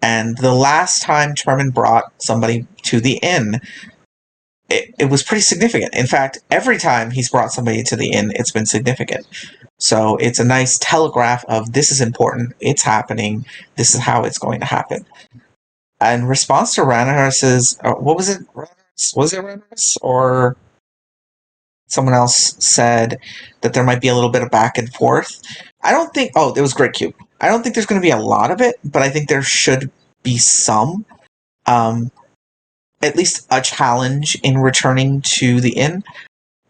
And the last time Termin brought somebody to the inn, it was pretty significant. In fact, every time he's brought somebody to the inn, it's been significant. So it's a nice telegraph of this is important, it's happening, this is how it's going to happen. In response to Ranahars's, what was it? Was it Ranahars? Or someone else said that there might be a little bit of back and forth. I don't think, it was Great Cube. I don't think there's going to be a lot of it, but I think there should be some. At least a challenge in returning to the inn.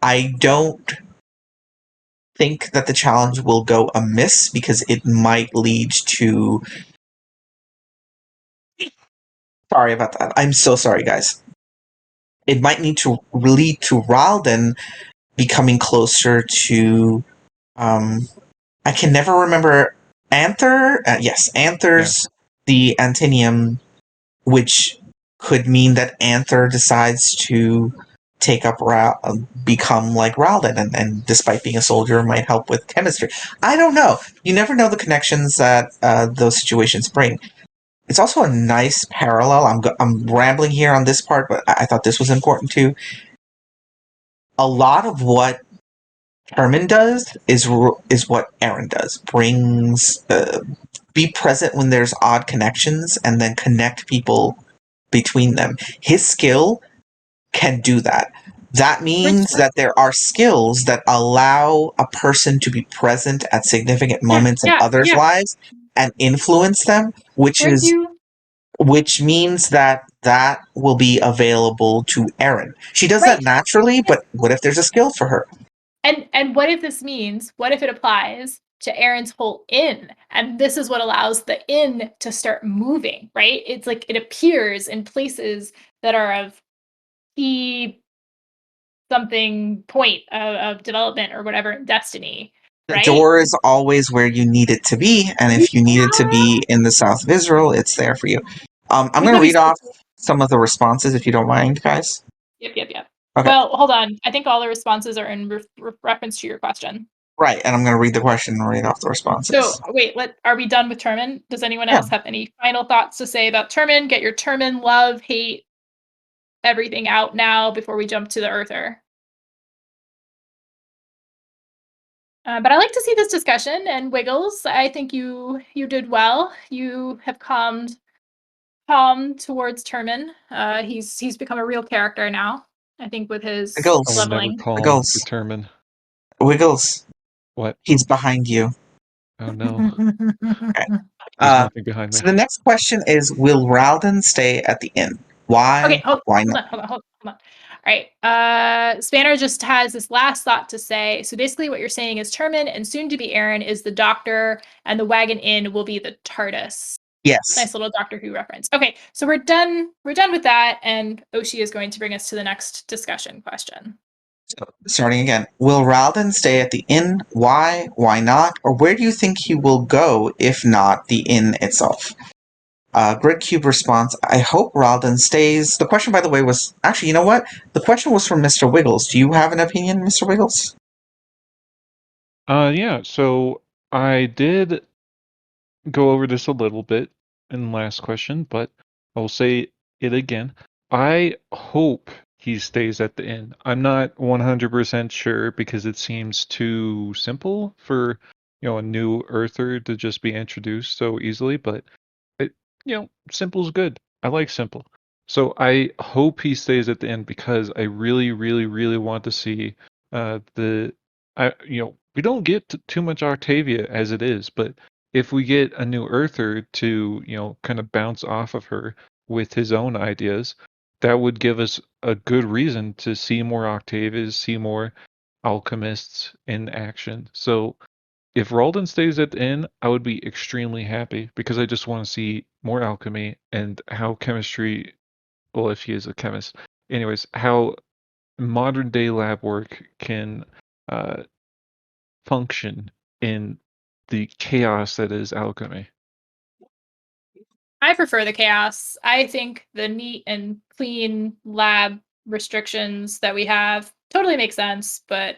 I don't think that the challenge will go amiss because it might lead to... Sorry about that. I'm so sorry, guys. It might need to lead to Ralden becoming closer to... I can never remember... Anther? Yes, Anther's the Antinium, which could mean that Anther decides to take up become like Ralden, and despite being a soldier, might help with chemistry. I don't know. You never know the connections that those situations bring. It's also a nice parallel. I'm rambling here on this part, but I thought this was important too. A lot of what Herman does is what Aaron does. Brings be present when there's odd connections, and then connect people between them. His skill can do that. That means that there are skills that allow a person to be present at significant moments in others' lives and influence them, which means that will be available to Erin. She does that naturally, but what if there's a skill for her? And what if this means, what if it applies to Aaron's whole inn? And this is what allows the inn to start moving, right? It's like it appears in places that are of key something point of development or whatever in Destiny. Right? The door is always where you need it to be, and if you need it to be in the south of Israel, it's there for you. I'm going to read off some of the responses, if you don't mind, guys. Yep. Okay. Well, hold on. I think all the responses are in reference to your question. Right, and I'm going to read the question and read off the responses. So, wait, are we done with Termin? Does anyone else have any final thoughts to say about Termin? Get your Termin love, hate, everything out now before we jump to the Earther. But I like to see this discussion, and Wiggles, I think you did well. You have calmed towards Termin. He's become a real character now. I think with his Wiggles. leveling. Wiggles. Determined. Wiggles. What? He's behind you. Oh no. Okay. There's nothing behind me. So the next question is, will Ralden stay at the inn? Why? Okay, Why not? Hold on. right. Spanner just has this last thought to say. So basically, what you're saying is Termin and soon to be Aaron is the Doctor, and the Wagon Inn will be the TARDIS. Yes. Nice little Doctor Who reference. Okay, so we're done. We're done with that, and Oshi is going to bring us to the next discussion question. So, starting again. Will Ralden stay at the inn? Why? Why not? Or where do you think he will go if not the inn itself? Grid Cube response, I hope Ralden stays. The question, by the way, was... Actually, you know what? The question was from Mr. Wiggles. Do you have an opinion, Mr. Wiggles? Yeah, so I did go over this a little bit in the last question, but I'll say it again. I hope he stays at the inn. I'm not 100% sure because it seems too simple for, a new Earther to just be introduced so easily, but it, simple's good. I like simple. So I hope he stays at the end because I really, really, really want to see we don't get too much Octavia as it is, but if we get a new Earther to, kind of bounce off of her with his own ideas, that would give us a good reason to see more Octavias, see more alchemists in action. So if Ralden stays at the inn, I would be extremely happy because I just want to see more alchemy and how chemistry, well, if he is a chemist, anyways, how modern day lab work can uh, function in the chaos that is alchemy. I prefer the chaos. I think the neat and clean lab restrictions that we have totally make sense, but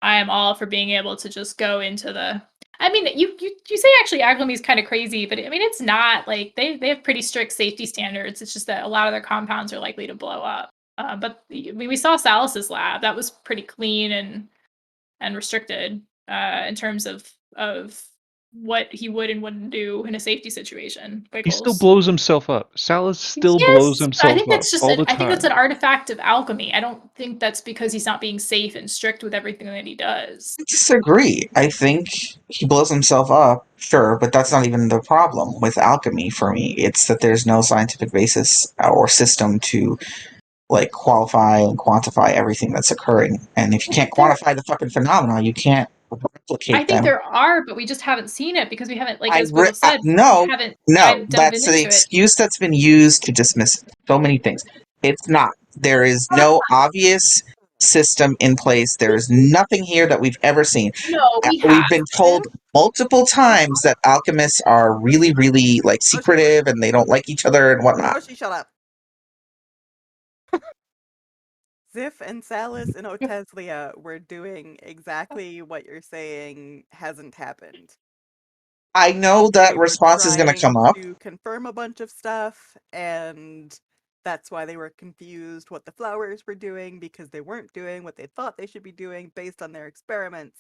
I am all for being able to just go into the. I mean, you say actually alchemy is kind of crazy, but I mean it's not. Like they have pretty strict safety standards. It's just that a lot of their compounds are likely to blow up. But we saw Salus's lab. That was pretty clean and restricted in terms of what he would and wouldn't do in a safety situation. He still Wiggles. blows himself up. Salus still blows himself I think that's up just all the I think that's time. an artifact of alchemy. I don't think that's because he's not being safe and strict with everything that he does. I disagree. I think he blows himself up, sure, but that's not even the problem with alchemy for me. It's that there's no scientific basis or system to qualify and quantify everything that's occurring. And if you can't quantify the fucking phenomena, you can't replicate I think them. there are, but we just haven't seen it because we haven't, like as Wiggles said, no, haven't no, delved that's the into it. excuse that's been used to dismiss so many things. It's not. There is no obvious system in place. There is nothing here that we've ever seen. No, We've been told multiple times that alchemists are really, really secretive and they don't like each other and whatnot. Oshi, shut up. Ziff and Salus and Oteslia were doing exactly what you're saying hasn't happened. I know that They were response is going to come up. to confirm a bunch of stuff, and that's why they were confused what the flowers were doing, because they weren't doing what they thought they should be doing based on their experiments.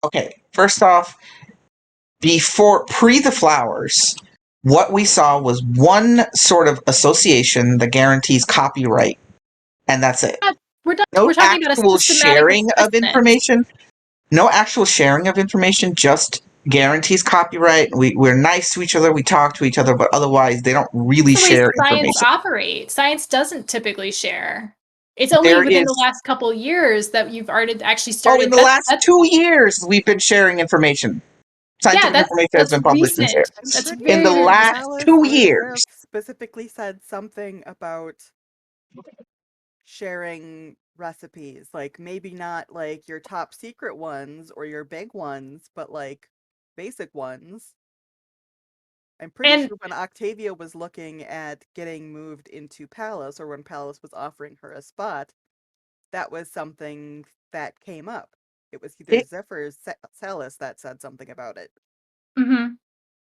Okay, first off, pre the flowers, what we saw was one sort of association that guarantees copyright, and that's it. We're No talking about a actual systematic sharing of assessment. information. No actual sharing of information, just guarantees copyright. We're nice to each other, we talk to each other, but otherwise they don't really That's the way share science information. operates. Science doesn't typically share. It's only There within is- the last couple of years that you've actually started. in the last 2 years, we've been sharing information. Scientific information has been published and shared. That's In the very last Salus 2 or years. Ziff specifically said something about sharing recipes, like maybe not your top secret ones or your big ones, but basic ones. I'm pretty sure when Octavia was looking at getting moved into Palace, or when Palace was offering her a spot, that was something that came up. It was either Ziff or Salus that said something about it. Mm-hmm.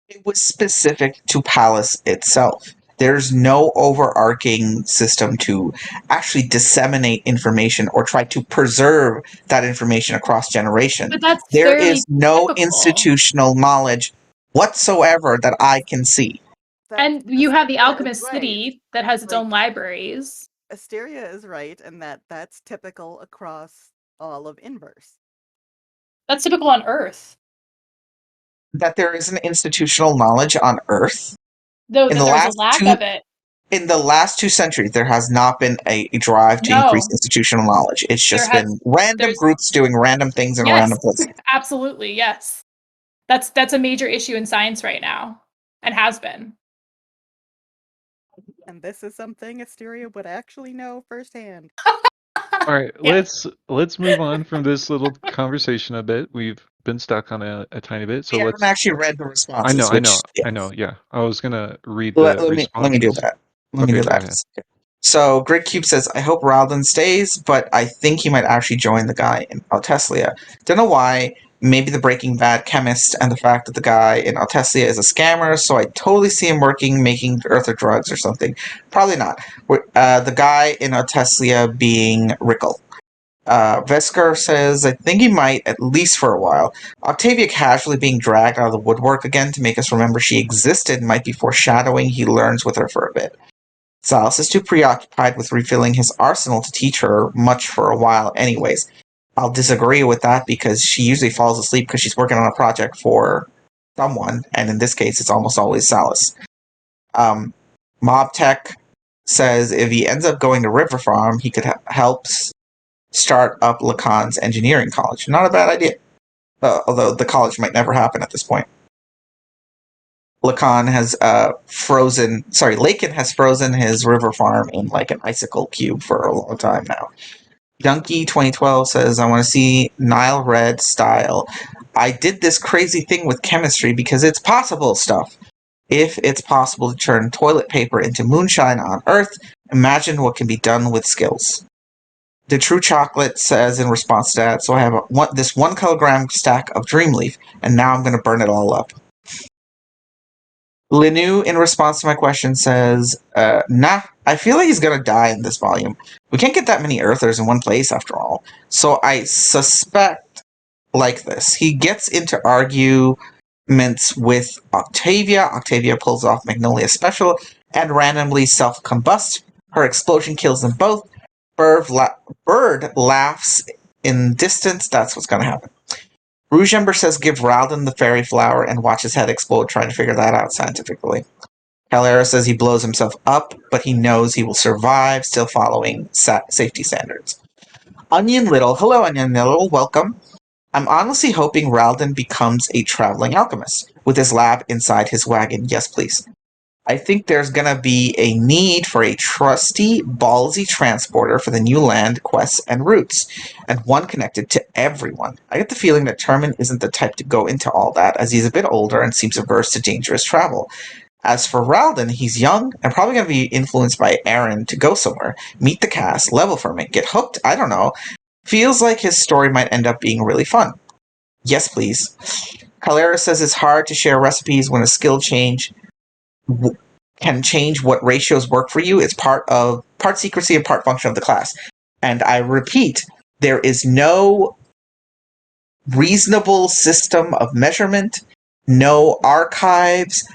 It was specific to Palace itself. There's no overarching system to actually disseminate information or try to preserve that information across generations. But that's There fairly is no typical. institutional knowledge whatsoever that I can see. And you have the Asteria is Alchemist right. City that has its own libraries. Asteria is right, and that's typical across all of Inverse. That's typical on Earth. That there is an institutional knowledge on Earth. Though In that the there's a last lack two- of it. in the last 2 centuries, there has not been a drive to increase No. institutional knowledge. It's just There been random there's- groups doing random things in Yes, random places. absolutely, yes. That's a major issue in science right now, and has been. And this is something Asteria would actually know firsthand. All right, Yeah. let's move on from this little conversation a bit. We've been stuck on a tiny bit, so We let's. haven't actually read the I responses. know. Yeah. Yeah, I was gonna read Let the me do responses. that. Let me Okay, do go that. ahead. Okay. So Grid Cube says, I hope Ralden stays, but I think he might actually join the guy in Alteslia. Don't know why. Maybe the Breaking Bad chemist and the fact that the guy in Alteslia is a scammer, so I totally see him working, making Earther drugs or something. Probably not. The guy in Alteslia being Rickle. Vesker says, I think he might, at least for a while. Octavia casually being dragged out of the woodwork again to make us remember she existed might be foreshadowing he learns with her for a bit. Silas is too preoccupied with refilling his arsenal to teach her much for a while anyways. I'll disagree with that because she usually falls asleep because she's working on a project for someone, and in this case it's almost always Silas. Mob Tech says if he ends up going to River Farm, he could help start up Lacan's engineering college. Not a bad idea. Although the college might never happen at this point. Lacan has Lacan has frozen his river farm in like an icicle cube for a long time now. Donkey 2012 says, I want to see Nile Red style. I did this crazy thing with chemistry because it's possible stuff. If it's possible to turn toilet paper into moonshine on Earth, imagine what can be done with skills. The True Chocolate says in response to that, so I have this 1 kilogram stack of Dreamleaf, and now I'm going to burn it all up. Linu, in response to my question, says, nah, I feel like he's going to die in this volume. We can't get that many Earthers in one place, after all. So I suspect, like this, he gets into arguments with Octavia. Octavia pulls off Magnolia Special and randomly self-combusts. Her explosion kills them both. Bird laughs in distance. That's what's going to happen. Rouge Ember says give Ralden the fairy flower and watch his head explode, trying to figure that out scientifically. Calera says he blows himself up, but he knows he will survive, still following safety standards. Onion Little, hello Onion Little, welcome. I'm honestly hoping Ralden becomes a traveling alchemist, with his lab inside his wagon. Yes, please. I think there's gonna be a need for a trusty, ballsy transporter for the new land, quests, and routes, and one connected to everyone. I get the feeling that Termin isn't the type to go into all that, as he's a bit older and seems averse to dangerous travel. As for Ralden, he's young and probably going to be influenced by Aaron to go somewhere, meet the cast, level from it, get hooked, I don't know. Feels like his story might end up being really fun. Yes, please. Calera says it's hard to share recipes when a skill change can change what ratios work for you. It's part secrecy and part function of the class. And I repeat, there is no reasonable system of measurement, no archives,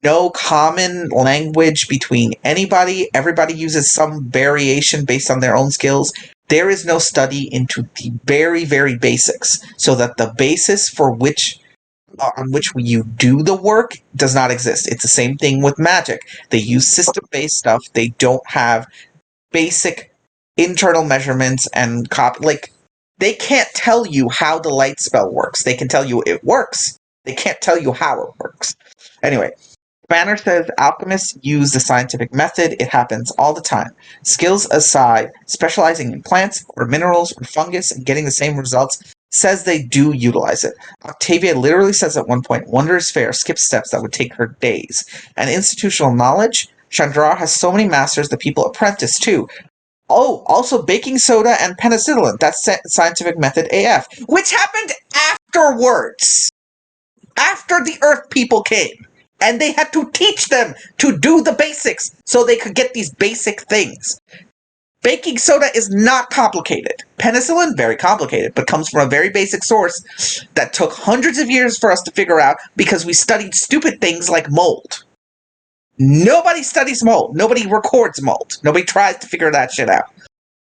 no common language between anybody. Everybody uses some variation based on their own skills. There is no study into the very, very basics, so that the basis on which you do the work does not exist. It's the same thing with magic. They use system-based stuff. They don't have basic internal measurements and they can't tell you how the light spell works. They can tell you it works. They can't tell you how it works. Anyway, Banner says alchemists use the scientific method. It happens all the time. Skills aside, specializing in plants or minerals or fungus and getting the same results says they do utilize it. Octavia literally says at one point, wonder is fair, skip steps that would take her days. And institutional knowledge, Chandra has so many masters that people apprentice too. Oh, also baking soda and penicillin. That's scientific method AF, which happened afterwards. After the Earth people came. And they had to teach them to do the basics so they could get these basic things. Baking soda is not complicated. Penicillin, very complicated, but comes from a very basic source that took hundreds of years for us to figure out because we studied stupid things like mold. Nobody studies mold. Nobody records mold. Nobody tries to figure that shit out.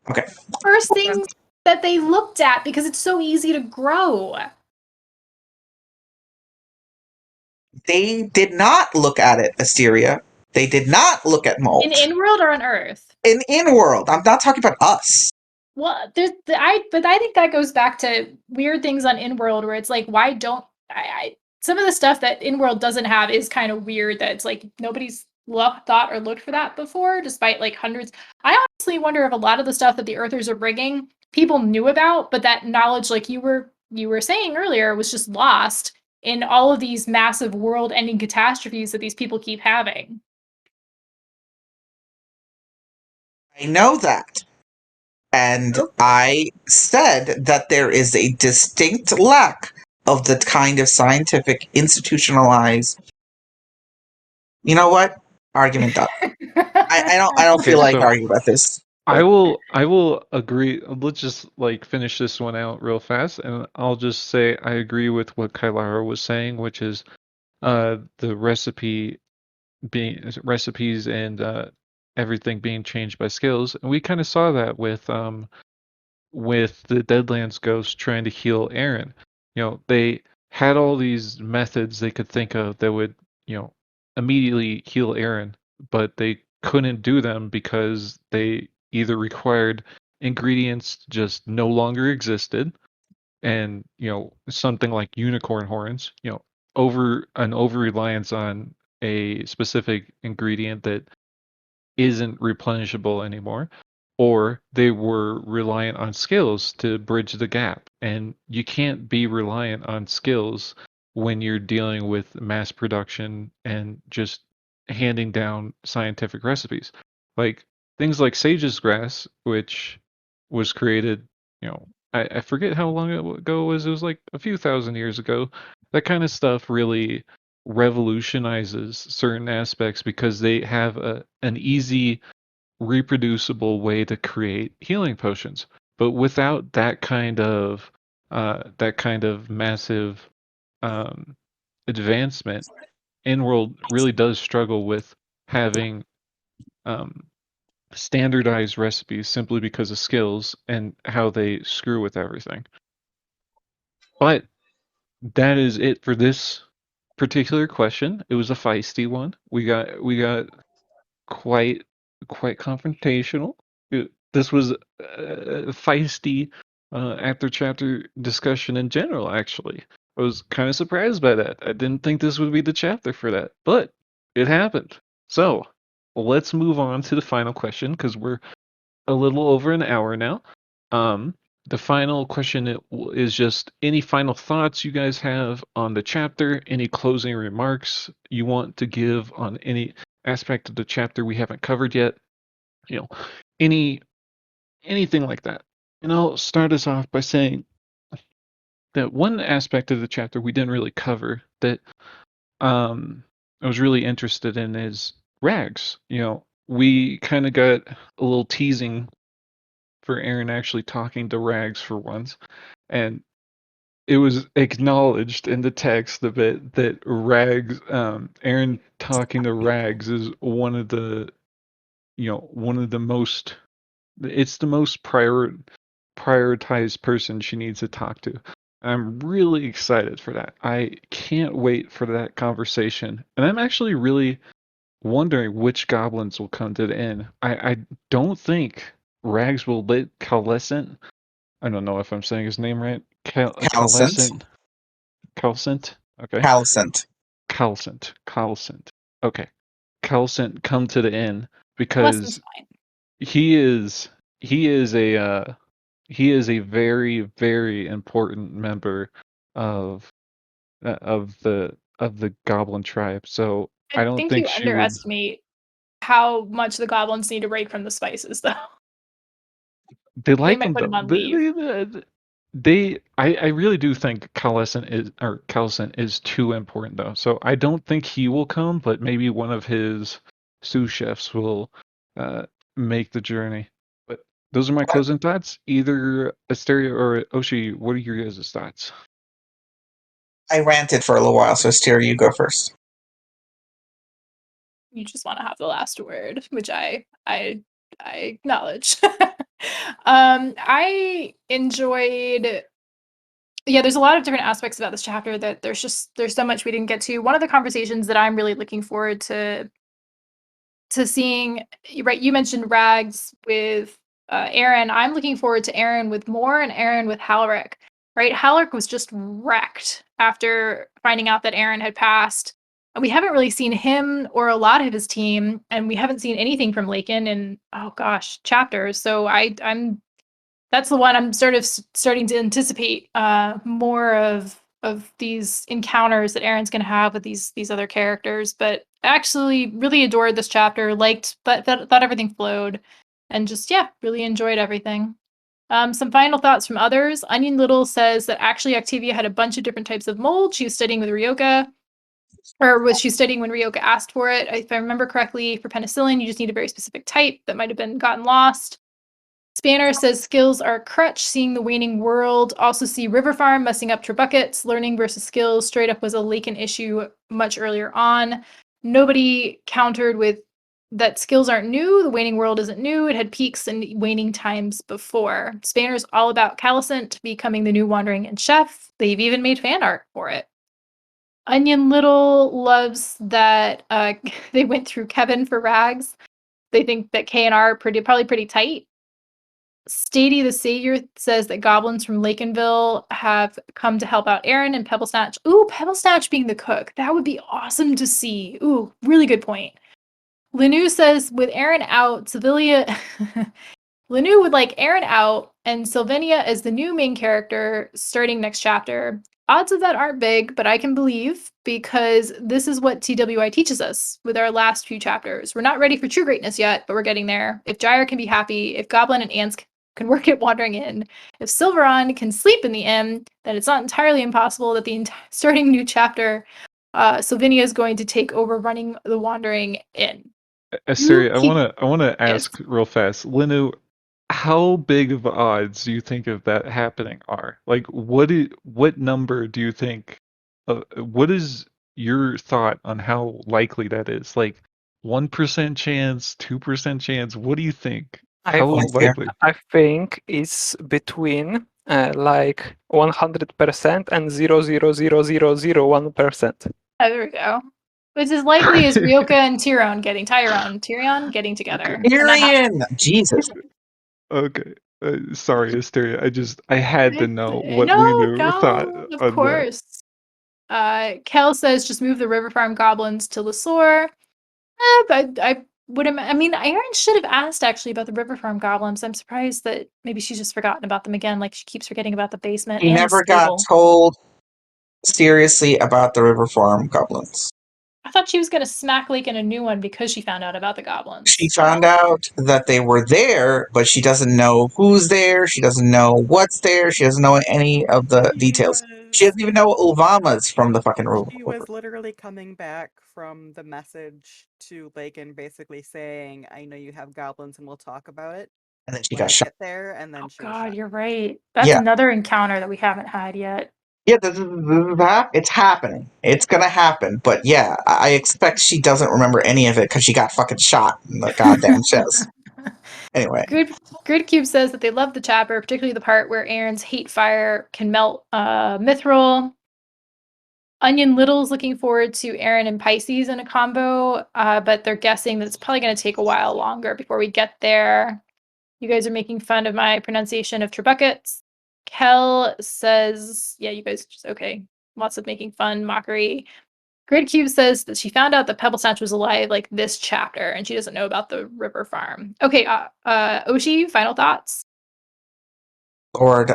Okay. First things that they looked at because it's so easy to grow. They did not look at it, Asteria. They did not look at mold. In world or on Earth? In world. I'm not talking about us. Well, but I think that goes back to weird things on in-world where it's like, why don't I some of the stuff that in-world doesn't have is kind of weird that it's like nobody's thought or looked for that before, despite like hundreds. I honestly wonder if a lot of the stuff that the Earthers are bringing, people knew about, but that knowledge, like you were saying earlier, was just lost in all of these massive world-ending catastrophes that these people keep having. I know that. And I said that there is a distinct lack of the kind of scientific institutionalized. You know what? Argument done. I don't Okay, feel like so arguing about this. I will agree. Let's just like finish this one out real fast, and I'll just say I agree with what Kailara was saying, which is the recipes and everything being changed by skills. And we kind of saw that with the Deadlands ghost trying to heal Aaron. You know, they had all these methods they could think of that would, you know, immediately heal Aaron, but they couldn't do them because they either required ingredients just no longer existed, and you know, something like unicorn horns, you know, over reliance on a specific ingredient that isn't replenishable anymore, or they were reliant on skills to bridge the gap. And you can't be reliant on skills when you're dealing with mass production and just handing down scientific recipes. Like things like Sage's Grass, which was created, you know, I forget how long ago it was like a few thousand years ago. That kind of stuff really revolutionizes certain aspects because they have an easy reproducible way to create healing potions. But without that kind of massive um, advancement, in-world really does struggle with having um, standardized recipes simply because of skills and how they screw with everything. But that is it for this particular question. It was a feisty one. We got quite confrontational. This was a feisty after chapter discussion in general. Actually, I was kind of surprised by that. I didn't think this would be the chapter for that, but it happened. So let's move on to the final question because we're a little over an hour now. Um, the final question is just any final thoughts you guys have on the chapter, any closing remarks you want to give on any aspect of the chapter we haven't covered yet, you know, anything like that. And I'll start us off by saying that one aspect of the chapter we didn't really cover that I was really interested in is Rags. You know, we kind of got a little teasing for Aaron actually talking to Rags for once, and it was acknowledged in the text a bit that Rags, Aaron talking to Rags is one of the, you know, one of the most, it's the most prioritized person she needs to talk to. I'm really excited for that. I can't wait for that conversation. And I'm actually really wondering which goblins will come to the inn. I don't think Rags will let Calescent, I don't know if I'm saying his name right. Calcent. Calcent? Okay. Calcent. Calcent. Okay. Calcent come to the inn Lesson's because fine. he is a very, very important member of the goblin tribe. So I I don't think think you she would. underestimate how much the goblins need to break from the spices, though. They They like might him put him though. on leave. I really do think Calcent is too important though. So I don't think he will come, but maybe one of his sous chefs will uh, make the journey. But those are my closing thoughts. Either Asteria or Oshi, what are your guys' thoughts? I ranted for a little while, so Asteria, you go first. You just want to have the last word, which I acknowledge. I enjoyed. Yeah, there's a lot of different aspects about this chapter that there's so much we didn't get to. One of the conversations that I'm really looking forward to to seeing, right, you mentioned Rags with Aaron. I'm looking forward to Aaron with Moore and Aaron with Halric. Right, Halric was just wrecked after finding out that Aaron had passed. And we haven't really seen him or a lot of his team, and we haven't seen anything from Lakin in, oh gosh, chapters. So I'm that's the one I'm sort of starting to anticipate more of these encounters that Aaron's going to have with these other characters. But actually, really adored this chapter. Liked, thought everything flowed, and just really enjoyed everything. Some final thoughts from others. Onion Little says that actually Octavia had a bunch of different types of mold. She was studying with Ryoka, or was she studying when Ryoka asked for it? If I remember correctly, for penicillin, you just need a very specific type that might have been gotten lost. Spanner says skills are crutch, seeing the waning world. Also see River Farm messing up Trebuckets. Learning versus skills straight up was a Lakin issue much earlier on. Nobody countered with that skills aren't new. The waning world isn't new. It had peaks and waning times before. Spanner's all about Calicent becoming the new Wandering and Chef. They've even made fan art for it. Onion Little loves that they went through Kevin for Rags. They think that K and R are probably pretty tight. Stady the Savior says that goblins from Lakenville have come to help out Aaron and Pebble Snatch. Ooh, Pebble Snatch being the cook. That would be awesome to see. Ooh, really good point. Lanu says with Aaron out, Lanu would like Aaron out and Sylvania as the new main character starting next chapter. Odds of that aren't big, but I can believe because this is what TWI teaches us with our last few chapters. We're not ready for true greatness yet, but we're getting there. If Gyre can be happy, if Goblin and Ants can work at Wandering Inn, if Silveron can sleep in the inn, then it's not entirely impossible that the starting new chapter, Sylvania is going to take over running the Wandering Inn. Asteria, I wanna ask real fast, Linu, how big of odds do you think of that happening are? Like, what number do you think? What is your thought on how likely that is? Like, 1% chance, 2% chance. What do you think? I How think, likely? I think it's between like 100% and 0.00001%. There we go. It's as likely as Ryoka and Tyrion getting together. Tyrion! Jesus. Okay. Sorry, Asteria. I had to know what No, Linu thought of on course. Kel says just move the River Farm goblins to Lesor. But I would I mean, Aaron should have asked actually about the River Farm goblins. I'm surprised that maybe she's just forgotten about them again, like she keeps forgetting about the basement He and never the got stable. told seriously about the River Farm goblins. I thought she was going to smack Lake in a new one because she found out about the goblins. She found out that they were there, but she doesn't know who's there. She doesn't know what's there. She doesn't know any of the details. She doesn't even know Ulvama's from the fucking room. She was literally coming back from the message to Lakin basically saying, I know you have goblins and we'll talk about it. And then she when got I shot. get there, and then she was God, shot. you're right. That's Yeah. another encounter that we haven't had yet. Yeah, it's happening. It's gonna happen. But yeah, I expect she doesn't remember any of it because she got fucking shot in the goddamn chest. Anyway. Gridcube says that they love the chapter, particularly the part where Aaron's hate fire can melt Mithril. Onion Little's looking forward to Aaron and Pisces in a combo, but they're guessing that it's probably going to take a while longer before we get there. You guys are making fun of my pronunciation of Trebuckets. Kel says, yeah, you guys just okay. Lots of making fun, mockery. Gridcube says that she found out that Pebble Snatch was alive like this chapter, and she doesn't know about the River Farm. Okay, Oshi, final thoughts? Lord,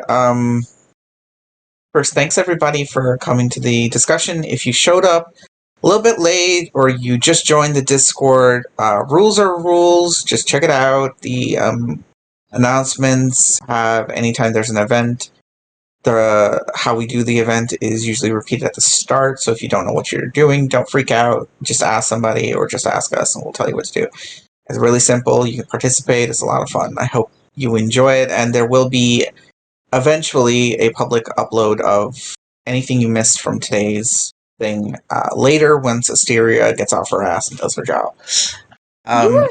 first, thanks everybody for coming to the discussion. If you showed up a little bit late or you just joined the Discord, rules are rules. Just check it out. The announcements have anytime there's an event. How we do the event is usually repeated at the start, so if you don't know what you're doing, don't freak out. Just ask somebody or just ask us and we'll tell you what to do. It's really simple. You can participate. It's a lot of fun. I hope you enjoy it, and there will be eventually a public upload of anything you missed from today's thing later once Asteria gets off her ass and does her job. I'm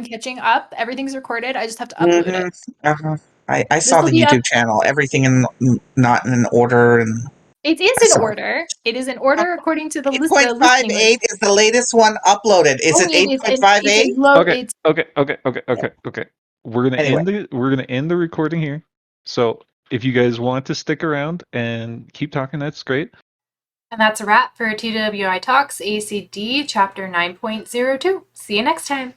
catching up. Everything's recorded. I just have to upload it. I saw the YouTube channel. Everything not in order, and It is in order. It is in order according to the list. The listening 8.58 list. is the latest one uploaded. Is it It is. It's 8.58? in low. Okay, It's okay. We're gonna end the recording here. So if you guys want to stick around and keep talking, that's great. And that's a wrap for TWI Talks ACD Chapter 9.02. See you next time.